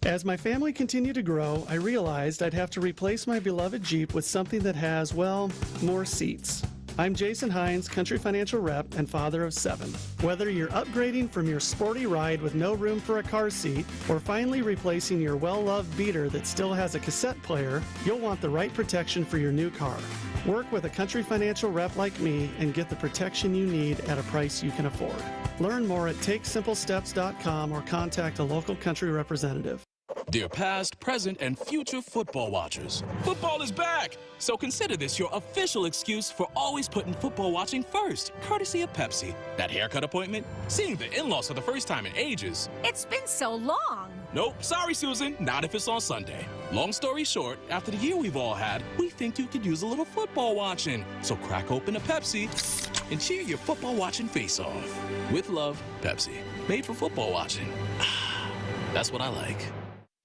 As my family continued to grow, I realized I'd have to replace my beloved Jeep with something that has, well, more seats. I'm Jason Hines, Country Financial Rep and father of 7. Whether you're upgrading from your sporty ride with no room for a car seat or finally replacing your well-loved beater that still has a cassette player, you'll want the right protection for your new car. Work with a Country Financial Rep like me and get the protection you need at a price you can afford. Learn more at TakeSimpleSteps.com or contact a local Country representative. Dear past, present, and future football watchers, football is back! So consider this your official excuse for always putting football watching first, courtesy of Pepsi. That haircut appointment? Seeing the in-laws for the first time in ages. It's been so long. Nope, sorry Susan, not if it's on Sunday. Long story short, after the year we've all had, we think you could use a little football watching. So crack open a Pepsi and cheer your football watching face off. With love, Pepsi. Made for football watching. That's what I like.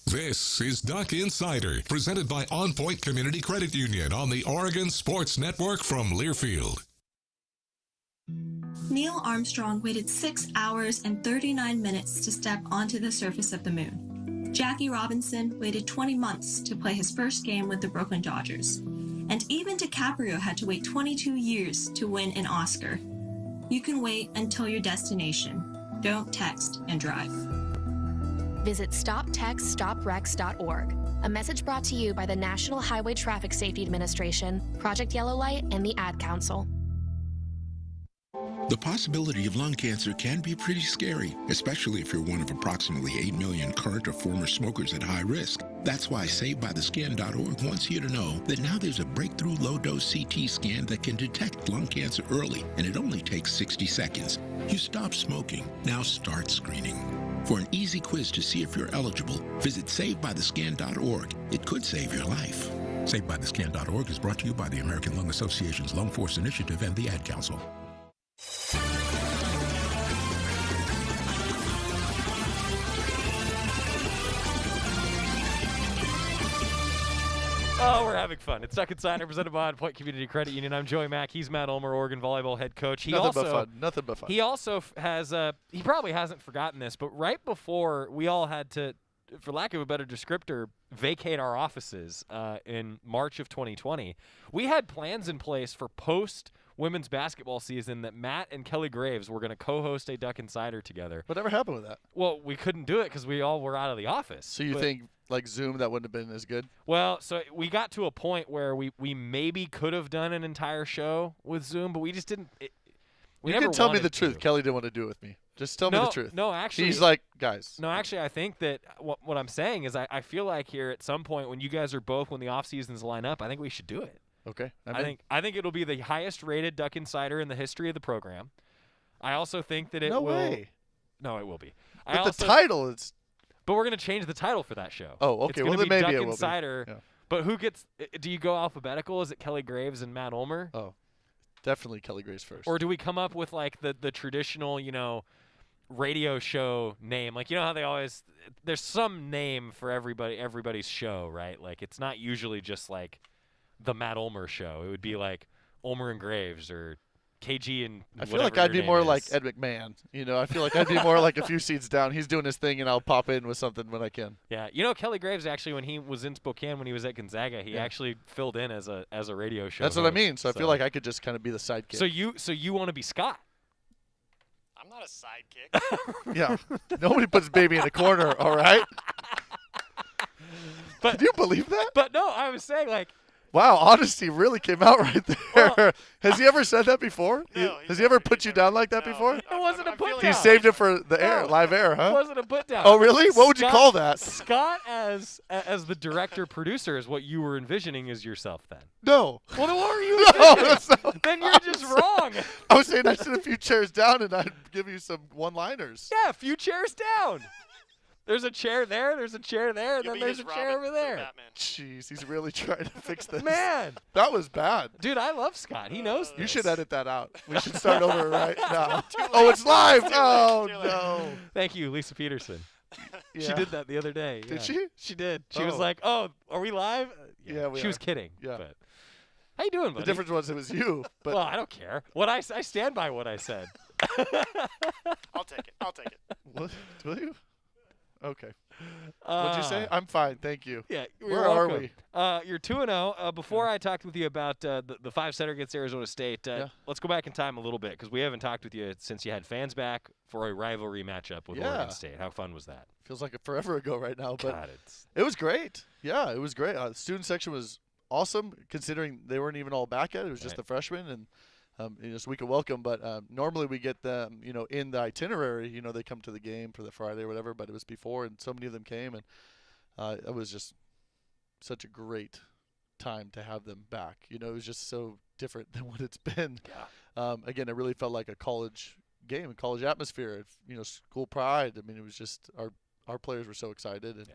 This is Duck Insider, presented by On Point Community Credit Union on the Oregon Sports Network from Learfield. Neil Armstrong waited 6 hours and 39 minutes to step onto the surface of the moon. Jackie Robinson waited 20 months to play his first game with the Brooklyn Dodgers. And even DiCaprio had to wait 22 years to win an Oscar. You can wait until your destination. Don't text and drive. visit stoptextsstopwrecks.org. A message brought to you by the National Highway Traffic Safety Administration, Project Yellow Light, and the Ad Council. The possibility of lung cancer can be pretty scary, especially if you're one of approximately 8 million current or former smokers at high risk. That's why SaveByTheScan.org wants you to know that now there's a breakthrough low-dose CT scan that can detect lung cancer early, and it only takes 60 seconds. You stop smoking, now start screening. For an easy quiz to see if you're eligible, visit SaveByTheScan.org. It could save your life. SaveByTheScan.org is brought to you by the American Lung Association's Lung Force Initiative and the Ad Council. Oh, we're having fun. It's Duck Insider, presented by On Point Community Credit Union. I'm Joey Mack. He's Matt Ulmer, Oregon volleyball head coach. Nothing but fun. He also has, he probably hasn't forgotten this, but right before we all had to, for lack of a better descriptor, vacate our offices in March of 2020, we had plans in place for post-women's basketball season that Matt and Kelly Graves were going to co-host a Duck Insider together. Whatever happened with that? Well, we couldn't do it because we all were out of the office. So you think, like Zoom, that wouldn't have been as good? Well, so we got to a point where we maybe could have done an entire show with Zoom, but we just didn't. You can tell me the truth. Kelly didn't want to do it with me. Just tell me the truth. No, actually. He's like, guys. No, actually, I think that what I'm saying is I feel like here at some point when you guys are both, when the off seasons line up, I think we should do it. Okay. I think it'll be the highest rated Duck Insider in the history of the program. I also think that it No will. way. No, it will be. But the title is. But we're going to change the title for that show. Oh, okay. It's well, then be maybe Duck it will Insider. be. Yeah. But who gets? Do you go alphabetical? Is it Kelly Graves and Matt Ulmer? Oh, definitely Kelly Graves first. Or do we come up with like the traditional, radio show name? Like, you know how they always there's some name for everybody's show, right? Like it's not usually just like the Matt Ulmer show. It would be like Ulmer and Graves or KG and I feel like I'd be more like Ed McMahon. I feel like I'd be more like a few seats down. He's doing his thing, and I'll pop in with something when I can. Yeah, Kelly Graves actually, when he was in Spokane, when he was at Gonzaga, he actually filled in as a radio show. That's what I mean. So I feel like I could just kind of be the sidekick. So you want to be Scott? I'm not a sidekick. Yeah, nobody puts baby in a corner. All right. But can you believe that? But no, I was saying like. Wow, honesty really came out right there. Well, has he ever said that before? No, has he ever put you down like that before? It wasn't a put down. He saved it for the air, live air, huh? It wasn't a put down. Oh, really? What would you call that? Scott as the director producer is what you were envisioning as yourself then. No. Well, then what were you envisioning? That's not then you're just wrong. I was saying I'd sit a few chairs down and I'd give you some one-liners. Yeah, a few chairs down. There's a chair there, there's a chair there, and then there's a chair over there. Jeez, he's really trying to fix this. Man. That was bad. Dude, I love Scott. He knows You this. should edit that out. We should start over right now. Oh, it's live. Oh, no. Thank you, Lisa Peterson. Yeah. She did that the other day. Did she? She did. She was like, oh, are we live? Yeah, we She are. was kidding. Yeah. But how you doing, buddy? The difference was it was you. But well, I don't care. I stand by what I said. I'll take it. What? Will you? Okay. What'd you say? I'm fine, thank you. Yeah. Where are we? You're 2-0. Before I talked with you about the 5-setter against Arizona State, let's go back in time a little bit because we haven't talked with you since you had fans back for a rivalry matchup with Oregon State. How fun was that? Feels like forever ago right now, but God, it was great. Yeah, it was great. The student section was awesome considering they weren't even all back yet. It was just the freshmen and so we could welcome, but normally we get them, in the itinerary, they come to the game for the Friday or whatever, but it was before and so many of them came and it was just such a great time to have them back. It was just so different than what it's been. Yeah. Again, it really felt like a college game, a college atmosphere, school pride. I mean, it was just our players were so excited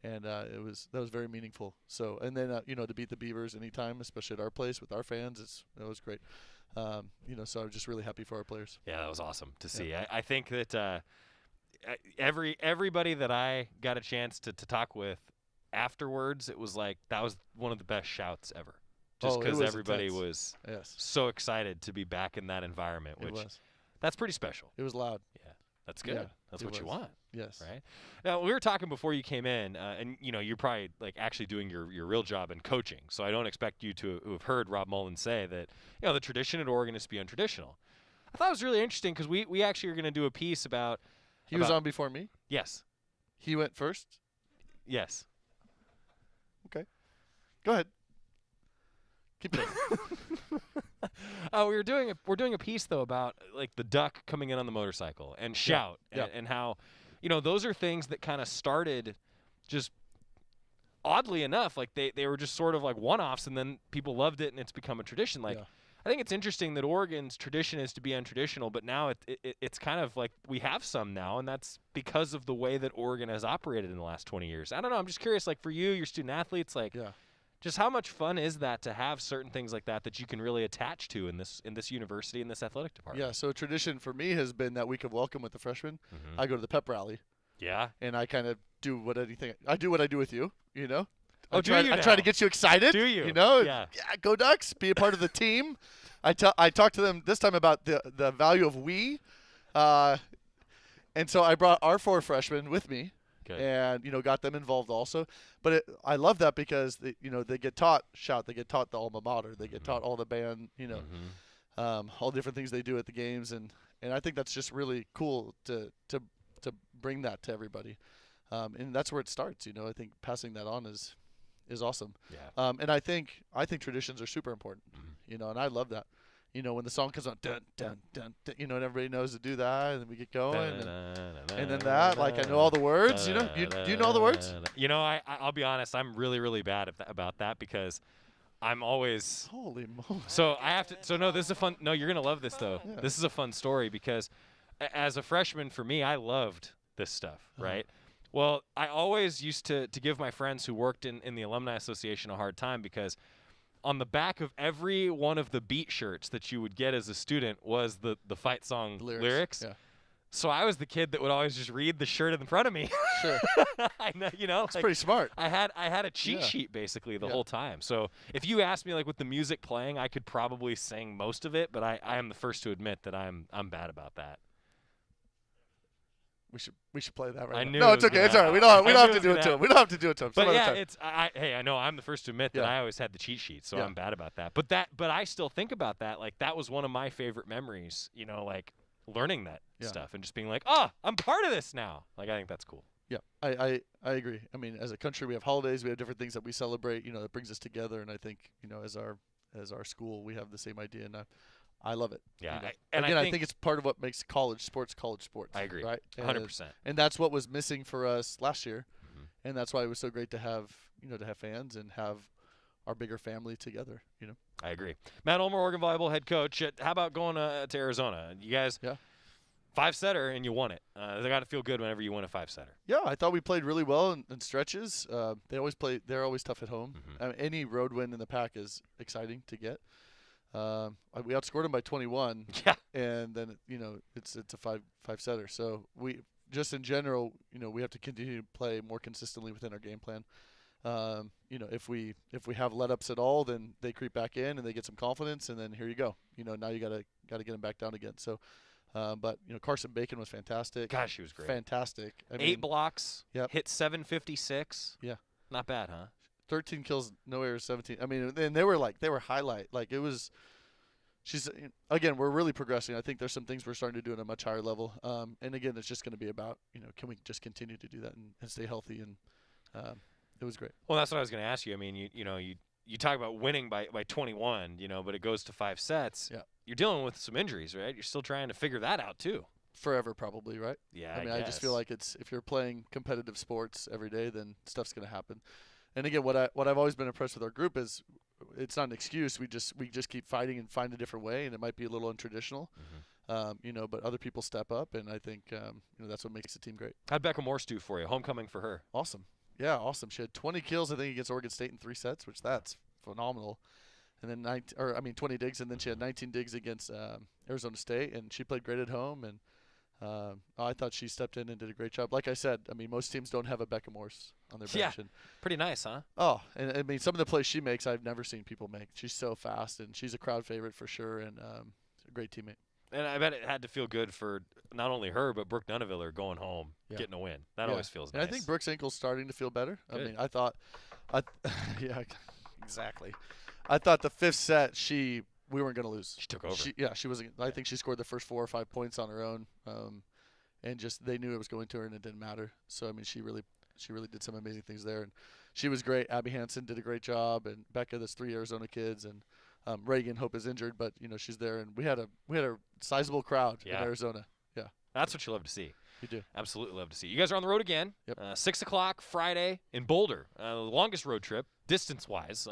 and that was very meaningful. So, and then, to beat the Beavers anytime, especially at our place with our fans, that was great. So I'm just really happy for our players. Yeah, that was awesome to see. I think that everybody that I got a chance to talk with afterwards, it was like that was one of the best shouts ever. Just because everybody was so excited to be back in that environment, which that's pretty special. It was loud. Yeah, that's good. Yeah, that's what you want. Yes. Right. Now we were talking before you came in, and you're probably like actually doing your real job in coaching. So I don't expect you to have heard Rob Mullens say that the tradition at Oregon is to be untraditional. I thought it was really interesting because we actually are going to do a piece about. He was on before me. Yes. He went first? Yes. Okay. Go ahead. Keep going. We're doing a piece though about like the duck coming in on the motorcycle and shout and how, those are things that kind of started just oddly enough, like they were just sort of like one-offs, and then people loved it and it's become a tradition. Like I think it's interesting that Oregon's tradition is to be untraditional, but now it's kind of like we have some now, and that's because of the way that Oregon has operated in the last 20 years. I don't know. I'm just curious, like for you, your student athletes, like just how much fun is that to have certain things like that you can really attach to in this university, in this athletic department? Yeah, so a tradition for me has been that week of welcome with the freshmen. I go to the pep rally. Yeah. And I kind of do what I do with you, I try to get you excited. Do you? Yeah, go Ducks. Be a part of the team. I talked to them this time about the value of we. And so I brought our 4 freshmen with me. And got them involved also, but I love that because they get taught shout, they get taught the alma mater, they get taught all the band, all different things they do at the games, and I think that's just really cool to bring that to everybody, and that's where it starts. I think passing that on is awesome. Yeah. And I think traditions are super important. And I love that. When the song comes on, dun, dun, dun, dun, and everybody knows to do that, and then we get going, and then that, like I know all the words. Do you know all the words? I'll be honest, I'm really, really bad about that because I'm always. Holy moly! So I have to. So no, this is a fun. No, you're gonna love this though. Yeah. This is a fun story because, as a freshman, for me, I loved this stuff. Right. Well, I always used to give my friends who worked in the Alumni Association a hard time because on the back of every one of the beat shirts that you would get as a student was the fight song lyrics. Yeah. So I was the kid that would always just read the shirt in front of me. Sure. I know, it's pretty smart. I had a cheat sheet basically the whole time. So if you asked me like with the music playing, I could probably sing most of it, but I am the first to admit that I'm bad about that. We should play that right I now. knew No, it's okay. It's all right. We don't have to do it to him. We don't have to do it to him. But yeah, I know I'm the first to admit that I always had the cheat sheet, so I'm bad about that. But I still think about that. Like that was one of my favorite memories. Like learning that stuff and just being like, I'm part of this now. Like I think that's cool. Yeah, I agree. I mean, as a country, we have holidays, we have different things that we celebrate. That brings us together, and I think as our school, we have the same idea, and I love it. Yeah, I think it's part of what makes college sports. I agree. Right, 100%. And that's what was missing for us last year, and that's why it was so great to have fans and have our bigger family together. I agree. Matt Ulmer, Oregon Volleyball head coach. How about going to Arizona? You guys, 5-setter and you won it. They got to feel good whenever you win a 5-setter. Yeah, I thought we played really well in stretches. They're always tough at home. Any road win in the pack is exciting to get. We outscored them by 21. Yeah. And then it's a 5-setter. So we just in general, we have to continue to play more consistently within our game plan. If we have let-ups at all, then they creep back in and they get some confidence, and then here you go. Now you gotta get them back down again. So, but Carson Bacon was fantastic. Gosh, he was great. Fantastic. 8 blocks. Yep. Hit 756. Yeah. Not bad, huh? 13 kills, no errors, 17. I mean, and they were highlight. Like it was. Again, we're really progressing. I think there's some things we're starting to do at a much higher level. And again, it's just going to be about can we just continue to do that and stay healthy, and it was great. Well, that's what I was going to ask you. I mean, you talk about winning by 21, but it goes to 5 sets. Yeah. You're dealing with some injuries, right? You're still trying to figure that out too. Forever, probably, right? Yeah. I mean, I just feel like if you're playing competitive sports every day, then stuff's going to happen. And again, what I've always been impressed with our group is it's not an excuse. We just keep fighting and find a different way, and it might be a little untraditional, but other people step up, and I think that's what makes the team great. How'd Becca Morse do for you? Homecoming for her. Awesome. Yeah, awesome. She had 20 kills, I think, against Oregon State in 3 sets, which that's phenomenal. And then 20 digs, and then she had 19 digs against Arizona State, and she played great at home. And I thought she stepped in and did a great job. Like I said, I mean, most teams don't have a Becca Morse on their bench. Yeah, pretty nice, huh? Oh, and I mean, some of the plays she makes, I've never seen people make. She's so fast, and she's a crowd favorite for sure, and a great teammate. And I bet it had to feel good for not only her, but Brooke Nuneviller going home, getting a win. That always feels nice. And I think Brooke's ankle's starting to feel better. Good. I mean, I thought, yeah, exactly. I thought the 5th set, we weren't going to lose. She took over. She wasn't. I think she scored the first 4 or 5 points on her own. and just they knew it was going to her and it didn't matter. So I mean, she really did some amazing things there, and she was great. Abby Hansen did a great job, and Becca, there's 3 Arizona kids, and Reagan Hope is injured, but she's there, and we had a sizable crowd in Arizona. Yeah, that's what you love to see. You do. Absolutely love to see. You guys are on the road again. Yep. 6 o'clock Friday in Boulder. The longest road trip, distance-wise,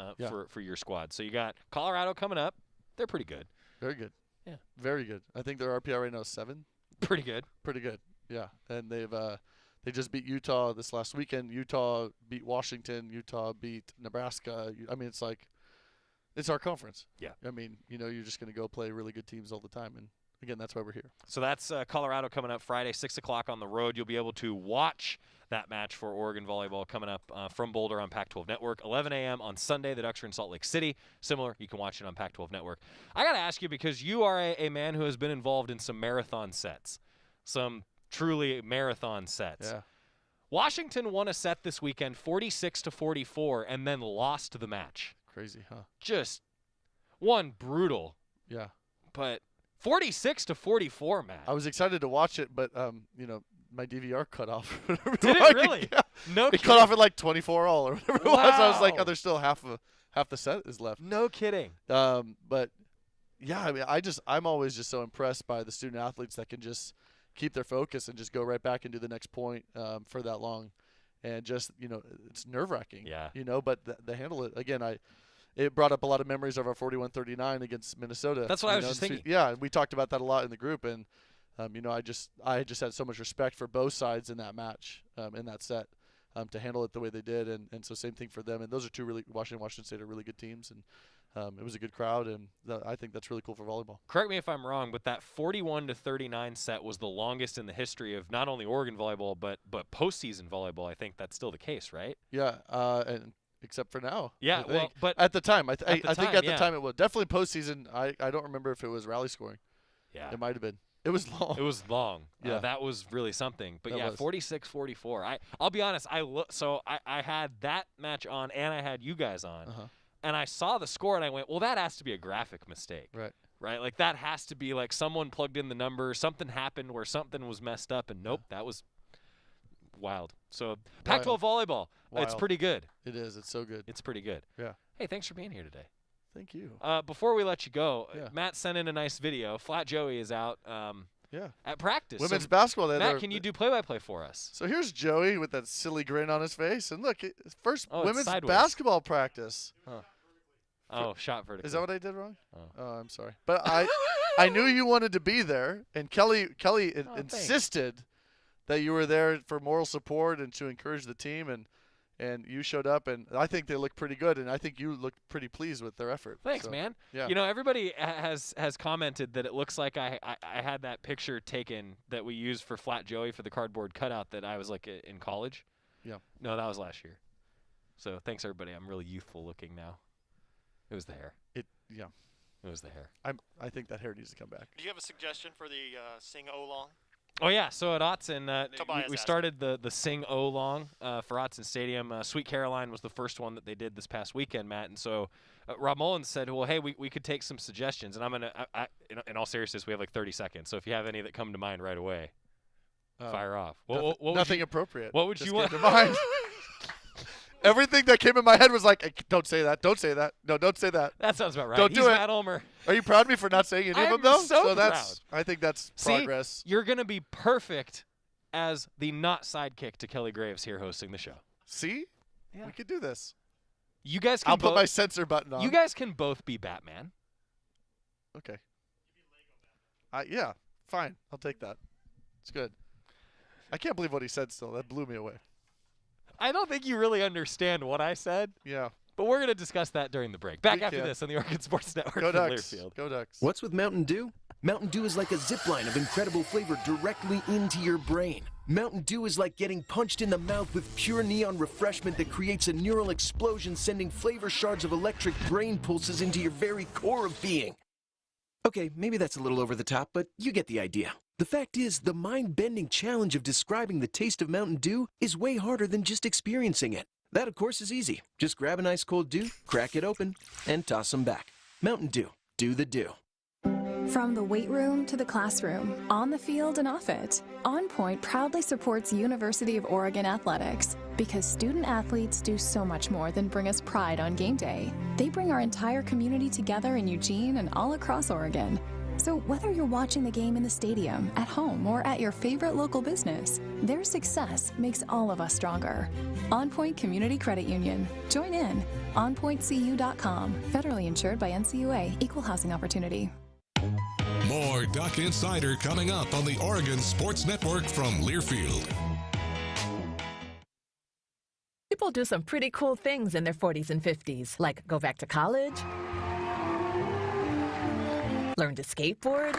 for your squad. So you got Colorado coming up. They're pretty good. Very good. Yeah. Very good. I think their RPI right now is 7. Pretty good. Pretty good. Yeah. And they just beat Utah this last weekend. Utah beat Washington. Utah beat Nebraska. I mean, it's our conference. Yeah. I mean, you're just going to go play really good teams all the time, and again, that's why we're here. So that's Colorado coming up Friday, 6 o'clock on the road. You'll be able to watch that match for Oregon volleyball coming up from Boulder on Pac-12 Network. 11 a.m. on Sunday. The Ducks are in Salt Lake City. Similar, you can watch it on Pac-12 Network. I got to ask you, because you are a man who has been involved in some marathon sets, some truly marathon sets. Yeah. Washington won a set this weekend, 46-44, and then lost the match. Crazy, huh? Just one brutal. Yeah. But 46-44, Matt. I was excited to watch it, but my DVR cut off. Did it really? Yeah. No It kidding. cut off at like 24 all or whatever it was. I was like, Wow. there's still half the set is left. No kidding. But yeah, I mean, I'm always just so impressed by the student athletes that can just keep their focus and just go right back and do the next point for that long, and just it's nerve-wracking. Yeah. But they handle it. Again, it brought up a lot of memories of our 41-39 against Minnesota. That's what I was just thinking. Yeah, we talked about that a lot in the group, and I just had so much respect for both sides in that match, in that set, to handle it the way they did, and so same thing for them. And those are two really Washington State are really good teams, and it was a good crowd, and I think that's really cool for volleyball. Correct me if I'm wrong, but that 41-39 set was the longest in the history of not only Oregon volleyball but postseason volleyball. I think that's still the case, right? Yeah, and except for now. Yeah, well, but at the time, I think at the yeah. time it was definitely postseason. I don't remember if it was rally scoring. Yeah, it might have been. It was long. It was long. Yeah, that was really something. But that yeah, was. 46-44. I'll be honest. I had that match on, and I had you guys on, and I saw the score, and I went, well, that has to be a graphic mistake. Right. Like that has to be like someone plugged in the number, something happened where something was messed up, and nope, that was wild. So Pac-12 volleyball, it's pretty good. It is. It's so good. It's pretty good. Yeah. Hey, thanks for being here today. Thank you. Before we let you go, Matt sent in a nice video. Flat Joey is out at practice. Women's So, basketball. Matt, can you do play-by-play for us? So here's Joey with that silly grin on his face, and look, first Oh, it's women's sideways. basketball practice. Oh, shot vertically. Is that what I did wrong? Oh, I'm sorry. But I knew you wanted to be there, and Kelly insisted that you were there for moral support and to encourage the team, and you showed up, and I think they look pretty good, and I think you looked pretty pleased with their effort. Thanks, So, man. Yeah. Everybody has commented that it looks like I had that picture taken that we used for Flat Joey for the cardboard cutout that I was like in college. Yeah. No, that was last year. So thanks, everybody. I'm really youthful looking now. It was the hair. It was the hair. I think that hair needs to come back. Do you have a suggestion for the Sing O-Long? Oh, yeah. So at Autzen, Tobias we asked. started the Sing O-Long for Autzen Stadium. Sweet Caroline was the first one that they did this past weekend, Matt. And so Rob Mullens said, well, hey, we could take some suggestions. And I'm going to, in all seriousness, we have like 30 seconds. So if you have any that come to mind right away, fire off. What Nothing appropriate. What would Just you want? came to mind. Everything that came in my head was like, hey, don't say that. Don't say that. No, don't say that. That sounds about right. Don't He's do it. Matt Ulmer. Are you proud of me for not saying any of them, though? So that's. I think that's progress. See, you're going to be perfect as the not sidekick to Kelly Graves here hosting the show. See? Yeah. We could do this. You guys can I'll put my censor button on. You guys can both be Batman. Okay. Yeah, fine. I'll take that. It's good. I can't believe what he said still. That blew me away. I don't think you really understand what I said. Yeah. But we're going to discuss that during the break. Back We after can. this on the Oregon Sports Network Go from Ducks. Learfield. Go Ducks. What's with Mountain Dew? Mountain Dew is like a zip line of incredible flavor directly into your brain. Mountain Dew is like getting punched in the mouth with pure neon refreshment that creates a neural explosion, sending flavor shards of electric brain pulses into your very core of being. Okay, maybe that's a little over the top, but you get the idea. The fact is, the mind-bending challenge of describing the taste of Mountain Dew is way harder than just experiencing it. That, of course, is easy. Just grab an ice cold Dew, crack it open, and toss them back. Mountain Dew. Do the Dew. From the weight room to the classroom, on the field and off it, On Point proudly supports University of Oregon athletics because student athletes do so much more than bring us pride on game day. They bring our entire community together in Eugene and all across Oregon. So whether you're watching the game in the stadium, at home, or at your favorite local business, their success makes all of us stronger. On Point Community Credit Union. Join in. OnPointCU.com. Federally insured by NCUA. Equal housing opportunity. More Duck Insider coming up on the Oregon Sports Network from Learfield. People do some pretty cool things in their 40s and 50s, like go back to college, learn to skateboard.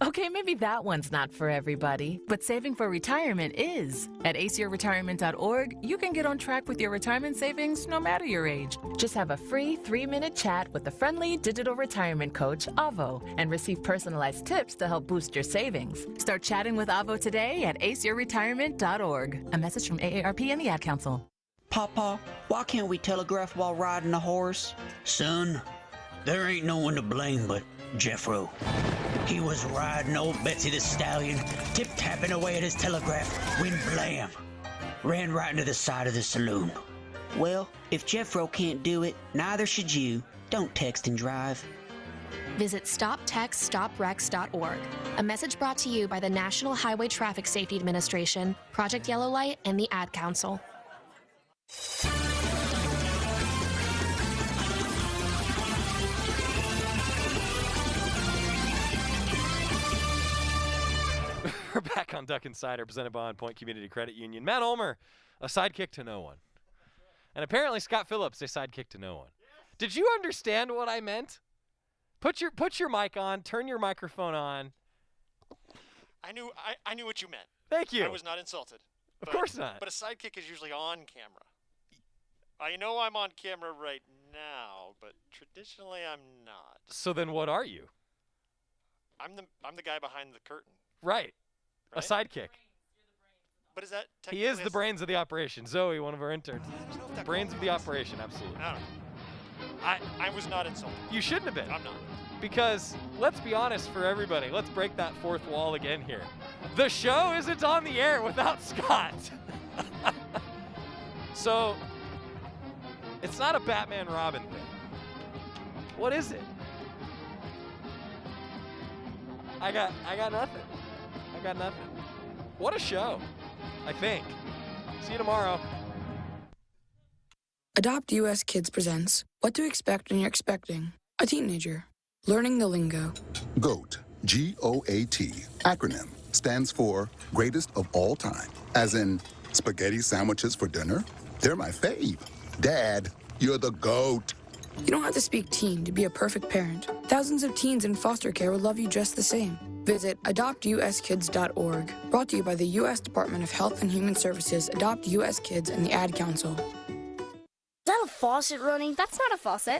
Okay, maybe that one's not for everybody, but saving for retirement is. At aceyourretirement.org, you can get on track with your retirement savings no matter your age. Just have a free 3-minute chat with the friendly digital retirement coach, Avo, and receive personalized tips to help boost your savings. Start chatting with Avo today at aceyourretirement.org. A message from AARP and the Ad Council. Papa, why can't we telegraph while riding a horse? Son, there ain't no one to blame but Jeffro. He was riding old Betsy the Stallion, tip-tapping away at his telegraph, when blam, ran right into the side of the saloon. Well, if Jeffro can't do it, neither should you. Don't text and drive. Visit StopTextStopWrecks.org. A message brought to you by the National Highway Traffic Safety Administration, Project Yellow Light, and the Ad Council. We're back on Duck Insider, presented by On Point Community Credit Union. Matt Ulmer, a sidekick to no one. And apparently Scott Phillips, a sidekick to no one. Did you understand what I meant? Put your mic on, turn your microphone on. I knew what you meant. Thank you. I was not insulted. Of course not. But a sidekick is usually on camera. I know I'm on camera right now, but traditionally I'm not. So then what are you? I'm the guy behind the curtain. Right. A sidekick. But is that He is the brains of the operation. Zoe, one of our interns. Brains of the operation, absolutely. I don't know. I was not insulted. You shouldn't have been. I'm not. Because, let's be honest for everybody, let's break that fourth wall again here. The show isn't on the air without Scott. So, it's not a Batman Robin thing. What is it? I got nothing. I got nothing. What a show, I think. See you tomorrow. Adopt US Kids presents What to Expect When You're Expecting a Teenager. Learning the lingo. GOAT, G-O-A-T, acronym, stands for Greatest of All Time. As in, spaghetti sandwiches for dinner? They're my fave. Dad, you're the GOAT. You don't have to speak teen to be a perfect parent. Thousands of teens in foster care would love you just the same. Visit adoptuskids.org. Brought to you by the U.S. Department of Health and Human Services, Adopt U.S. Kids, and the Ad Council. Is that a faucet running? That's not a faucet.